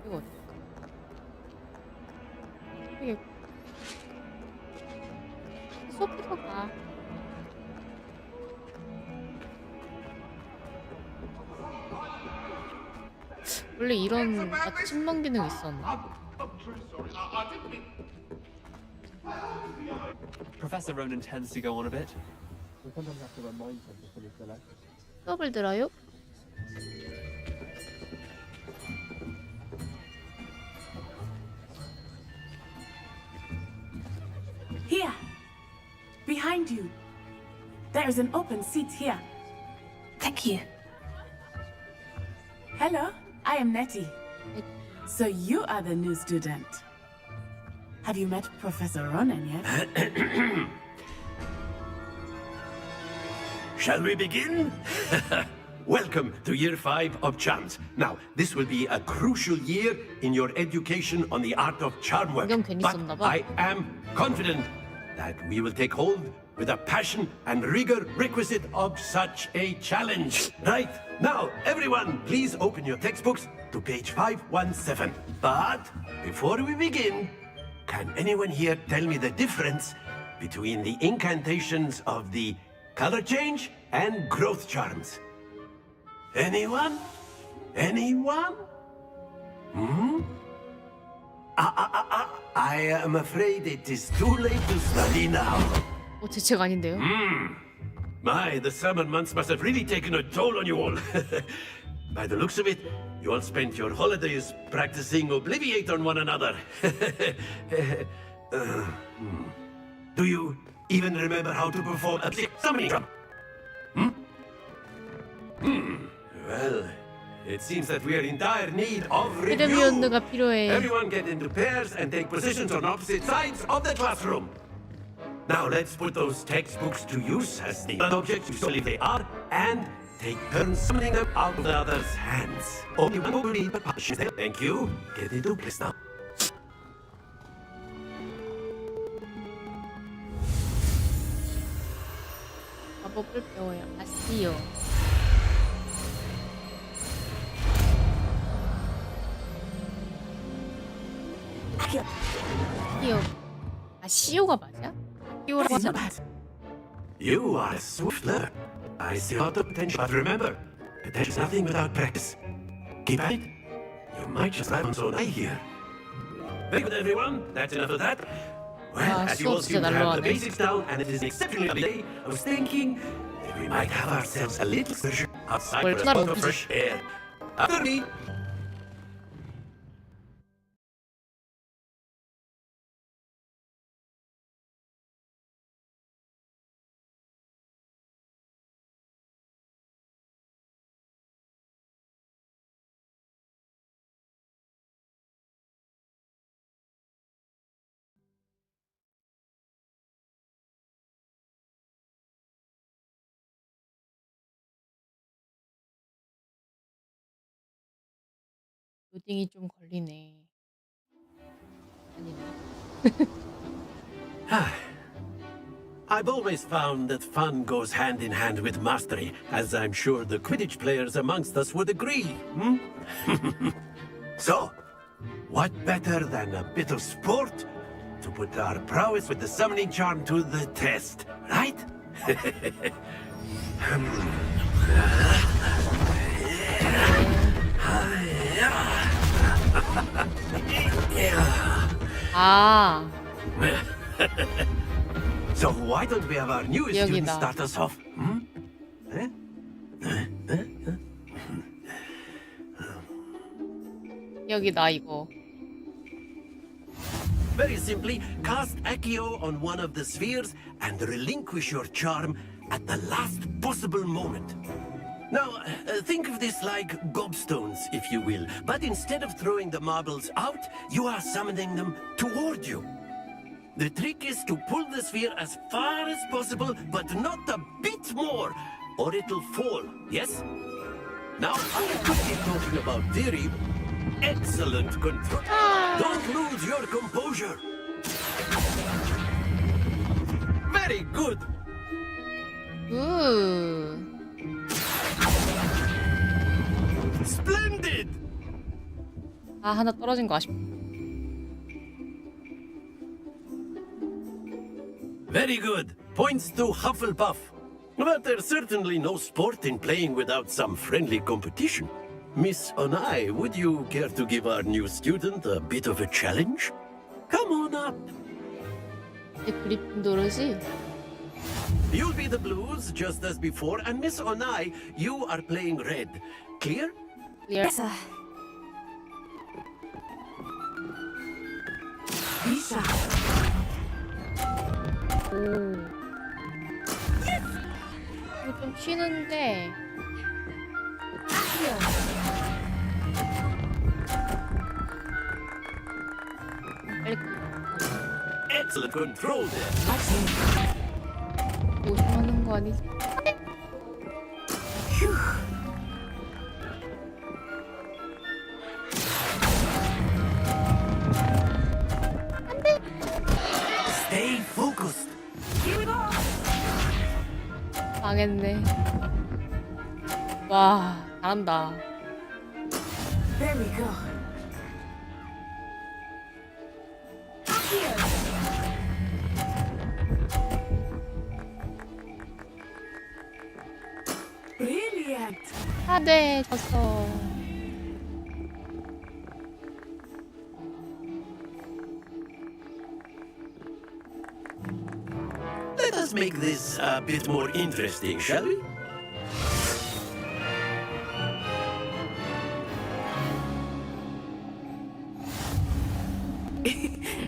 이거 어디? 이게 수업부터 가. 원래 이런 아침망 기능 있었나? Professor Ronan tends to go on a bit. We sometimes have to remind him to finish the lesson. 수업을 들어요? Here! Behind you! There is an open seat here. Thank you. Hello, I am Nettie. So you are the new student. Have you met Professor Ronan yet? Shall we begin? Welcome to Year 5 of Charms. Now, this will be a crucial year in your education on the art of charm work. 안경 괜히 But 썼나 봐. I am confident that we will take hold with the passion and rigor requisite of such a challenge. Right, now, everyone, please open your textbooks to page 517. But before we begin, can anyone here tell me the difference between the incantations of the color change and growth charms? Anyone? Anyone? Hmm? I am afraid it is too late to study now. 대책 아닌데요? My, the summer months must have really taken a toll on you all. By the looks of it, you all spent your holidays practicing Obliviate on one another. Do you even remember how to perform a summoning drum? Well, it seems that we are in dire need of review. 헤르미온느가 필요해. Everyone get into pairs and take positions on opposite sides of the classroom. Now let's put those textbooks to use as the objects you believe they are, and take turns summoning them out of the other's hands. Only one will read the punches. Thank you. Get into place now. 마법을 배워요. 아시오. 아시오. 아시오가 맞아? 아시오라고 하지 않아? You are a swift learner. I see a lot of potential, but remember, potential is nothing without practice. Keep at it. You might just have on so I here. Very good, everyone. That's enough of that. Well, as you all seem to have the basics down, and it is an exceptionally lovely day, I was thinking that we might have ourselves a little excursion outside for a spot of fresh air. After me. 로딩이 좀 걸리네. 아니네. I've always found that fun goes hand in hand with mastery, as I'm sure the Quidditch players amongst us would agree. Hmm? So, what better than a bit of sport to put our prowess with the summoning charm to the test, right? 아, So why don't we have our newest student 여기다. start us off? Hmm? 여기다 이거. Very simply, cast Accio on one of the spheres and relinquish your charm at the last possible moment. Now, think of this like gobstones, if you will, but instead of throwing the marbles out, you are summoning them toward you. The trick is to pull the sphere as far as possible, but not a bit more, or it'll fall, yes? Now, I could be talking about theory. Excellent control. Don't lose your composure. Very good. 우. Splendid. 아, 하나 떨어진 거 아쉽다. Very good. Points to Hufflepuff. But there's certainly no sport in playing without some friendly competition. Miss Onai, would you care to give our new student a bit of a challenge? Come on up. 그리핀도르지? You'll be the blues, just as before, and Miss Onai, you are playing red. Clear? Yes, sir. Lisa. 오. 이거 좀 튀는데. 빨리 Excellent control there. 조심하는 거 아니지? Stay focused. 망했네. 와, 잘한다. There we go. Brilliant. 아, 네, 졌어. Let us make this a bit more interesting, shall we?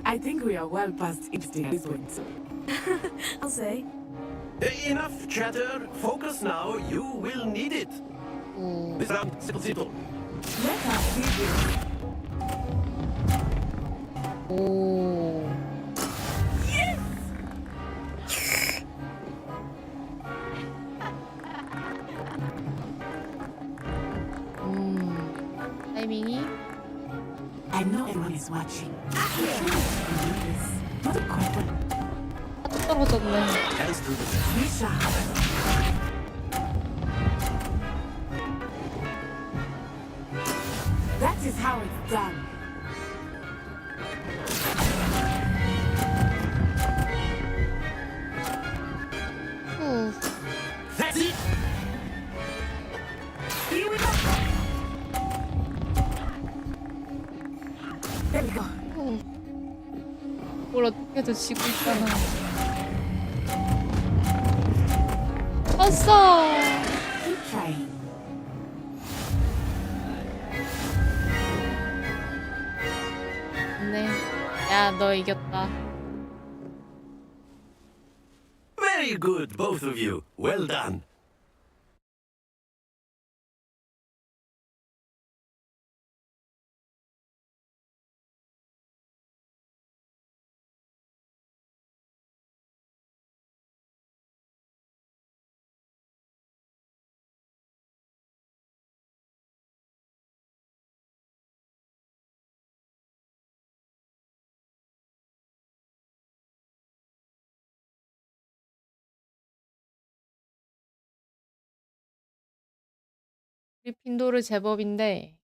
I think we are well past interesting at this point. I'll say. Enough chatter. Focus now. You will need it. 오. This round, simple. Let us see this. 오. 타이밍이 I know everyone is watching. Not a couple. 또 떨어졌네. Hands to the back. Lisa. That is how it's done. 후. That's it. Here we go. There we go. 뭘 어떻게든 지고 있잖아. 졌어. Keep trying. 네. 야, 너 이겼다. Very good, both of you. Well done. 그리핀도르 제법인데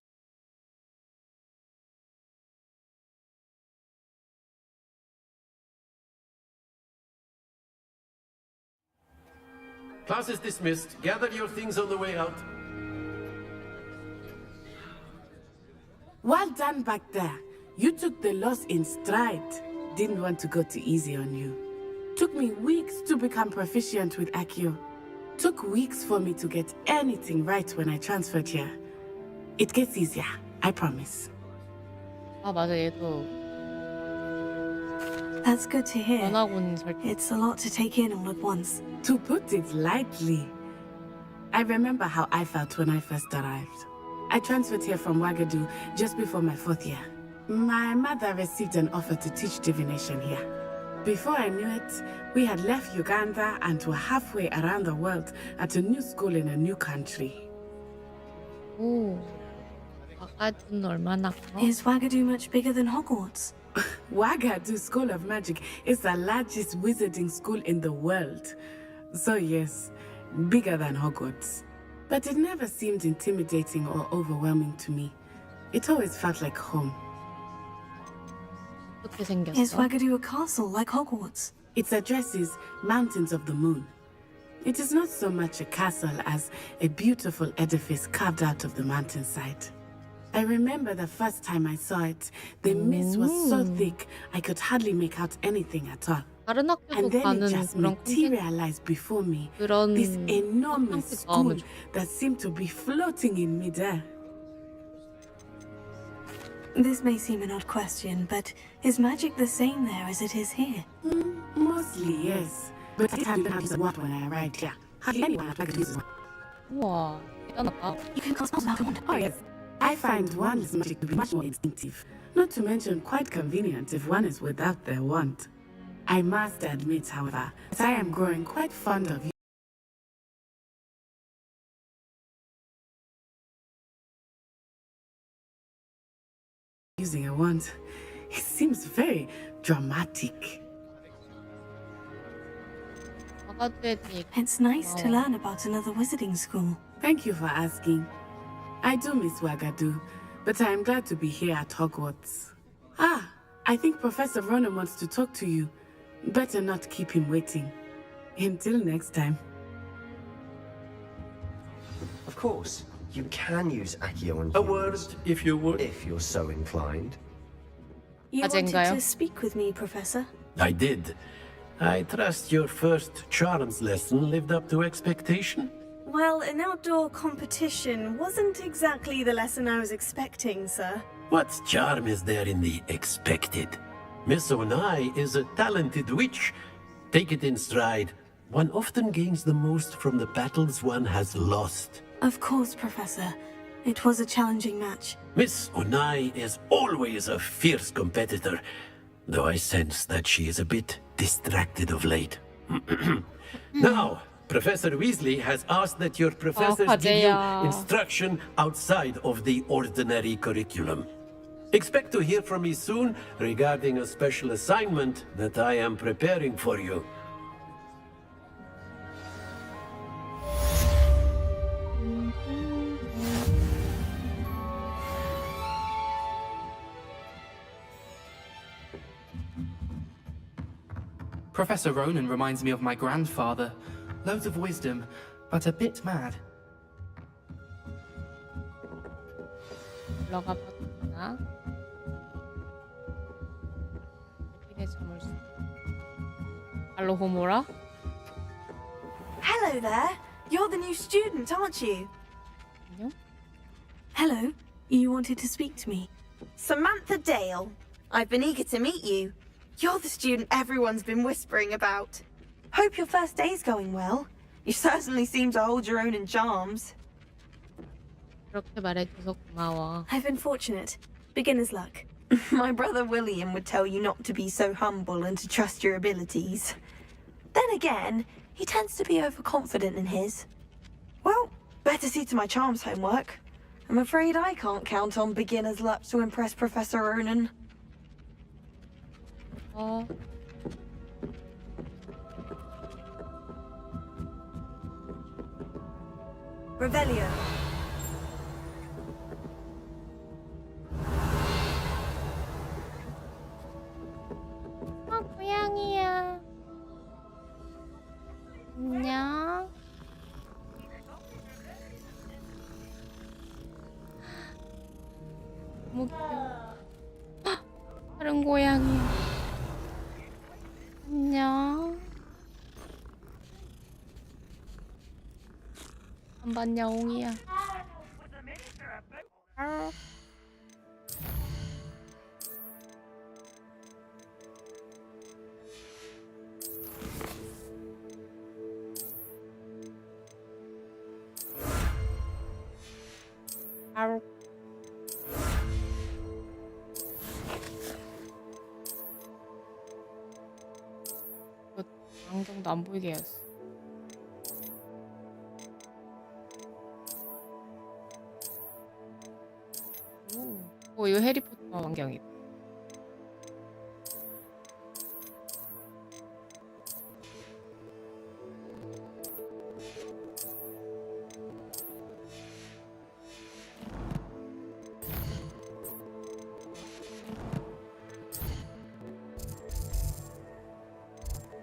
Class is dismissed. Gather your things on the way out. Well done back there. You took the loss in stride. Didn't want to go too easy on you. Took me weeks to become proficient with Accio. Took weeks for me to get anything right when I transferred here. It gets easier, I promise. 아 맞아 얘도 That's good to hear. 전화곤 설 It's a lot to take in all at once. To put it lightly, I remember how I felt when I first arrived. I transferred here from Wagadu just before my 4th year. My mother received an offer to teach divination here. Before I knew it, we had left Uganda and were halfway around the world at a new school in a new country. 오 아까는 얼마나 커? Is Wagadu much bigger than Hogwarts? Wagadu School of Magic is the largest wizarding school in the world. So yes, bigger than Hogwarts. But it never seemed intimidating or overwhelming to me. It always felt like home. 어떻게 생겼어? Is Wagadu a castle like Hogwarts? Its address is Mountains of the Moon. It is not so much a castle as a beautiful edifice carved out of the mountainside. I remember the first time I saw it, the mist was so thick I could hardly make out anything at all. 다른 학교도 And then 가는 it just 그런 materialized before me, 그런 this enormous 콘텐츠 school 마음을 that seemed to be floating in midair. This may seem an odd question, but is magic the same there as it is here? Mostly, yes. But I didn't have to use what when I arrived here. Hardly anyone had to use one. 우와 대단하다. You can cast spells without a wand. Oh, yes. I find one's magic to be much more instinctive. Not to mention quite convenient if one is without their wand. I must admit, however, that I am growing quite fond of using a wand. It seems very dramatic. 아가드에 대해 It's nice to learn about another wizarding school. Thank you for asking. I do miss Wagadu, but I am glad to be here at Hogwarts. Ah, I think Professor Ronan wants to talk to you. Better not keep him waiting. Until next time. Of course, you can use Accio on A word, if you would. if you're so inclined. You wanted 아젠가요? to speak with me, Professor? I did. I trust your first charms lesson lived up to expectation. Well, an outdoor competition wasn't exactly the lesson I was expecting, sir. What charm is there in the expected? Miss Onai is a talented witch. Take it in stride. One often gains the most from the battles one has lost. Of course, Professor. It was a challenging match. Miss Onai is always a fierce competitor, though I sense that she is a bit distracted of late. Now, Professor Weasley has asked that your professors give you 과제야. instruction outside of the ordinary curriculum. Expect to hear from me soon regarding a special assignment that I am preparing for you. Professor Ronan reminds me of my grandfather. Loads of wisdom, but a bit mad. 올라가 봤구나. 어디에 잠을 수? 알로 호모라? Hello there. You're the new student, aren't you? 안녕? Hello. You wanted to speak to me? Samantha Dale. I've been eager to meet you. You're the student everyone's been whispering about. Hope your first day's going well. You certainly seem to hold your own in charms. 그렇게 말해줘서 고마워. I've been fortunate. Beginner's luck. My brother William would tell you not to be so humble and to trust your abilities. Then again, he tends to be overconfident in his. Well, better see to my charms homework. I'm afraid I can't count on beginner's luck to impress Professor Ronan. 어. Revelio. 고양이. 안녕. 안 봤냐, 옹이야. 아우. 안경도 안 보이게 해야지. 오, 이거 해리포터 안경이다.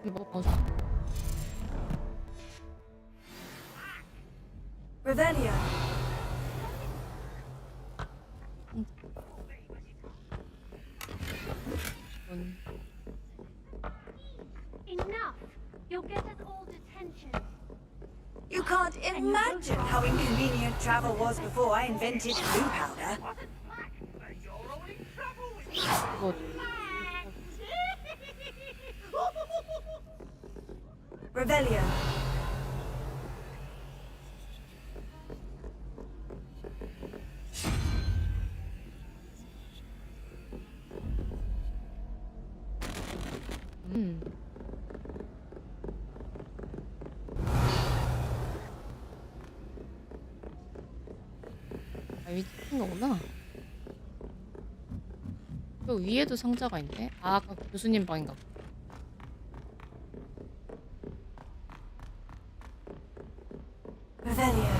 이거 봐줘. Revelio. Enough! You'll get us all detention. You can't imagine how inconvenient travel was before I invented blue powder. Revelio. 아, 위에 찍힌 거구나. 저 위에도 상자가 있네. 아, 아까 교수님 방인가 보다. Revelio.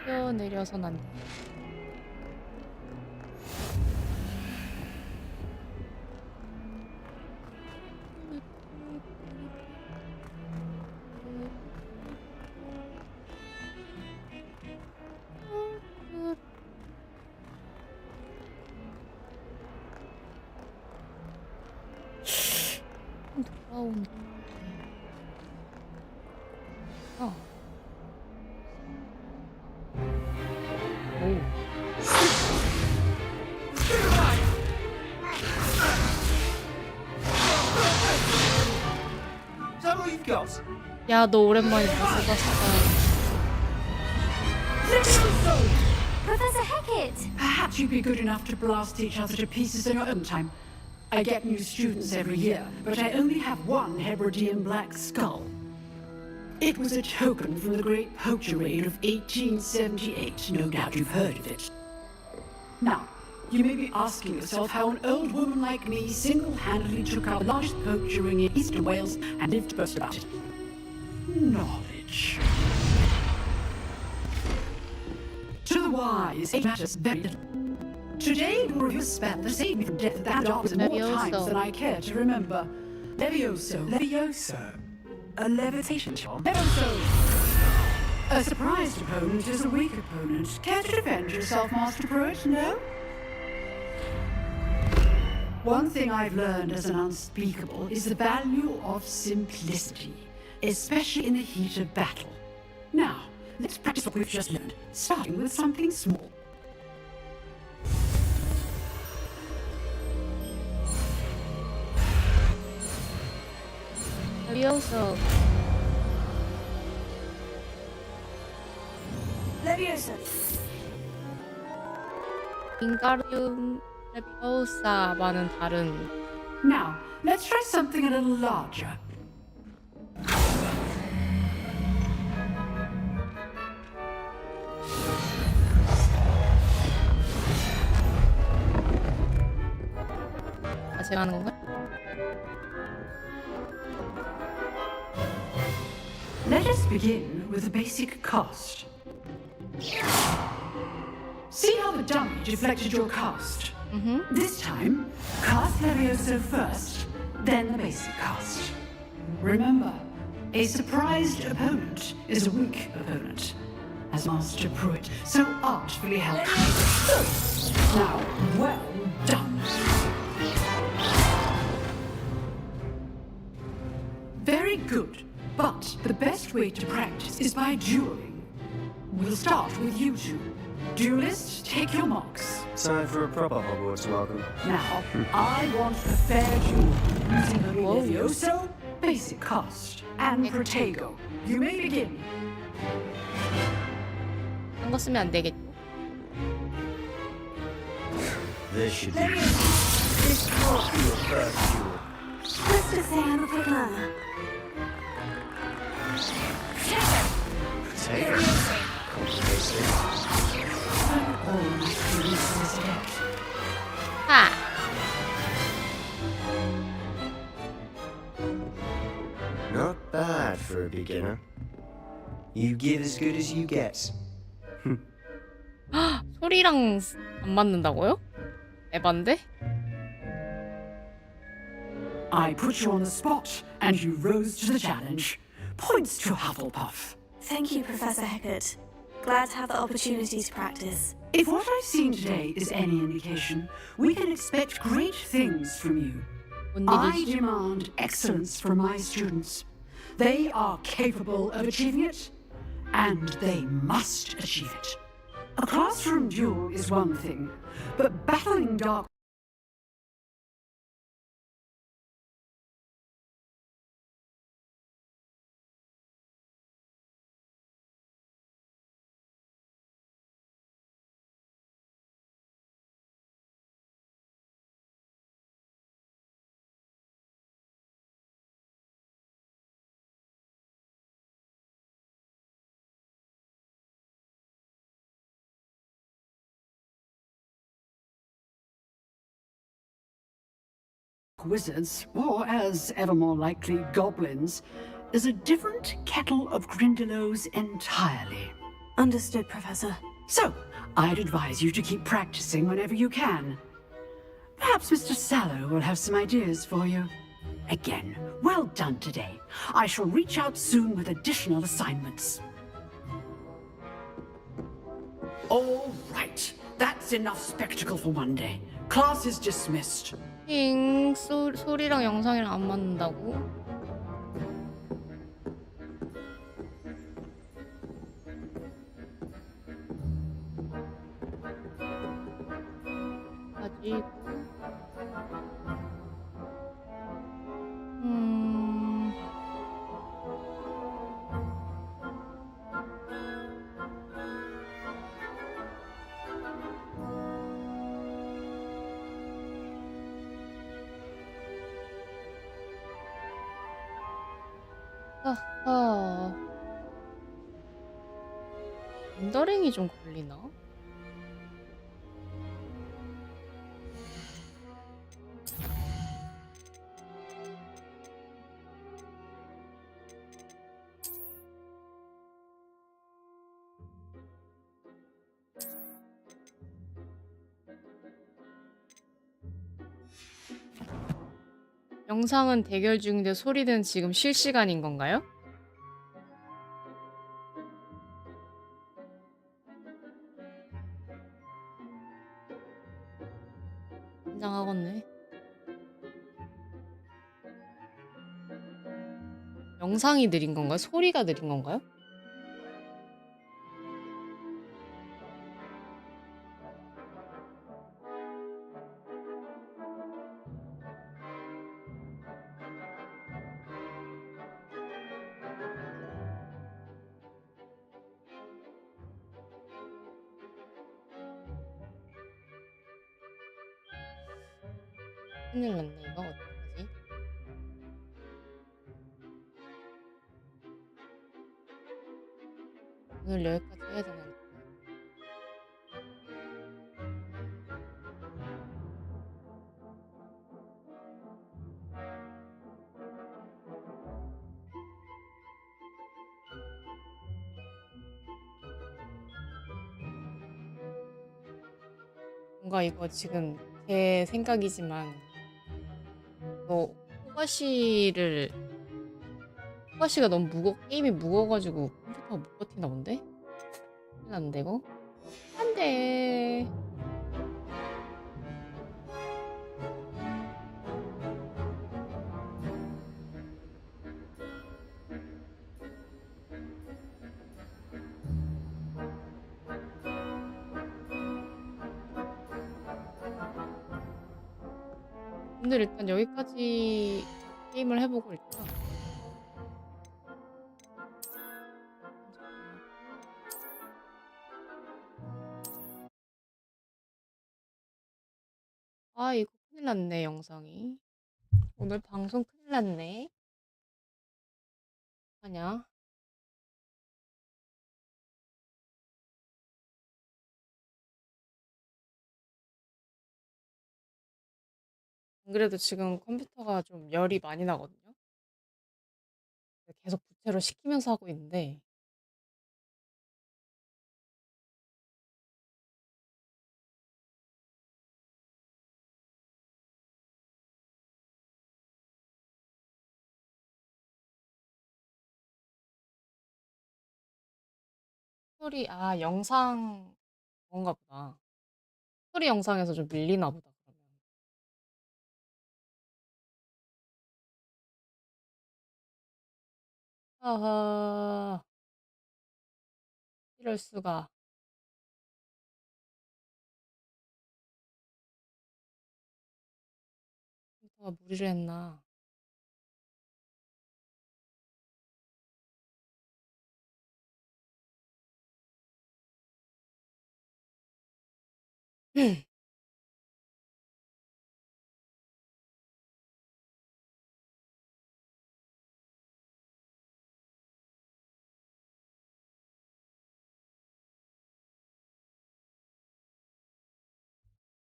뛰어내려선 안 돼. 돌아오네. 야, 너 오랜만에 다시 봤어. Professor Hackett! Perhaps you'd be good enough to blast each other to pieces in your own time. I get new students every year, but I only have one Hebridean black skull. It was a token from the Great Poacher Raid of 1878. No doubt you've heard of it. Now, you may be asking yourself how an old woman like me single-handedly took out the largest poacher ring in eastern Wales and lived to boast about it. Knowledge. To the wise, it matters very little. Today, we'll review a spell that saved me from death and darkness more times than I care to remember. Levioso. Levioso. A levitation charm? Levioso. A surprised opponent is a weak opponent. Care to defend yourself, Master Pruitt? No? One thing I've learned as an unspeakable is the value of simplicity, especially in the heat of battle. Now, let's practice what we've just learned, starting with something small. Levioso. Levioso. 윙가리움 레비오사와는 다른. Now, let's try something a little larger. 아, 제가 하는 건가? Let us begin with the basic cast. See how the dummy deflected your cast? This time, cast Levioso first, then the basic cast. Remember, a surprised opponent is a weak opponent, as Master Pruitt so artfully helped me. Now, well done. Very good, but the best way to practice is by dueling. We'll start with you two. Duelists, take your marks. Time for a proper Hogwarts welcome. Now, I want a fair duel using only Levioso, basic cast, and Protego. You may begin. 한 거 쓰면 안 되겠죠? This should be this can't be your first duel. Let's just say I'm a quick learner. Potato. Complicated. All my students is dead. 하! Not bad for a beginner. You give as good as you get. 소리랑 안 맞는다고요? 에반데? I put you on the spot, and you rose to the challenge. Points to Hufflepuff. Thank you, Professor Hecat. Glad to have the opportunity to practice. If what I've seen today is any indication, we can expect great things from you. I demand excellence from my students. They are capable of achieving it, and they must achieve it. A classroom duel is one thing, but battling dark wizards, or as ever more likely goblins, is a different kettle of Grindylows entirely. Understood, Professor. So, I'd advise you to keep practicing whenever you can. Perhaps Mr. Sallow will have some ideas for you. Again, well done today. I shall reach out soon with additional assignments. All right, that's enough spectacle for one day. Class is dismissed. 소리랑 영상이랑 안 맞는다고? 가지고 언더링이 좀 걸리나? 영상은 대결 중인데 소리는 지금 실시간인 건가요? 긴장하겠네. 영상이 느린 건가요? 소리가 느린 건가요? 큰일 났네. 이거 어떡하지? 오늘 여기까지 해야 되나? 뭔가 이거 지금 제 생각이지만 호가시를 호가씨가 너무 게임이 무거워가지고 컴퓨터가 못 버티나 본데? 큰일 났는데 이거? 안돼. 오늘 일단 여기까지 게임을 해보고 일단 아 이거 큰일 났네 영상이. 오늘 방송 큰일 났네. 하냐? 안 그래도 지금 컴퓨터가 좀 열이 많이 나거든요. 계속 부채로 식히면서 하고 있는데 스토리 영상 그런가 보다. 스토리 영상에서 좀 밀리나 보다 그러면. 아하. 이럴 수가. 컴퓨터가 무리를 했나.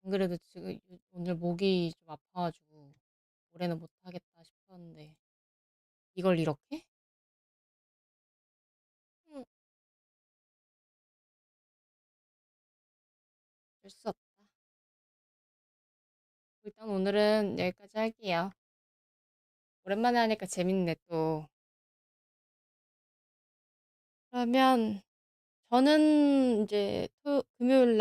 안 그래도 지금 오늘 목이 좀 아파가지고 올해는 못하겠다 싶었는데 이걸 이렇게? 응, 될 수 없다. 일단 오늘은 여기까지 할게요. 오랜만에 하니까 재밌네 또. 그러면 저는 이제 금요일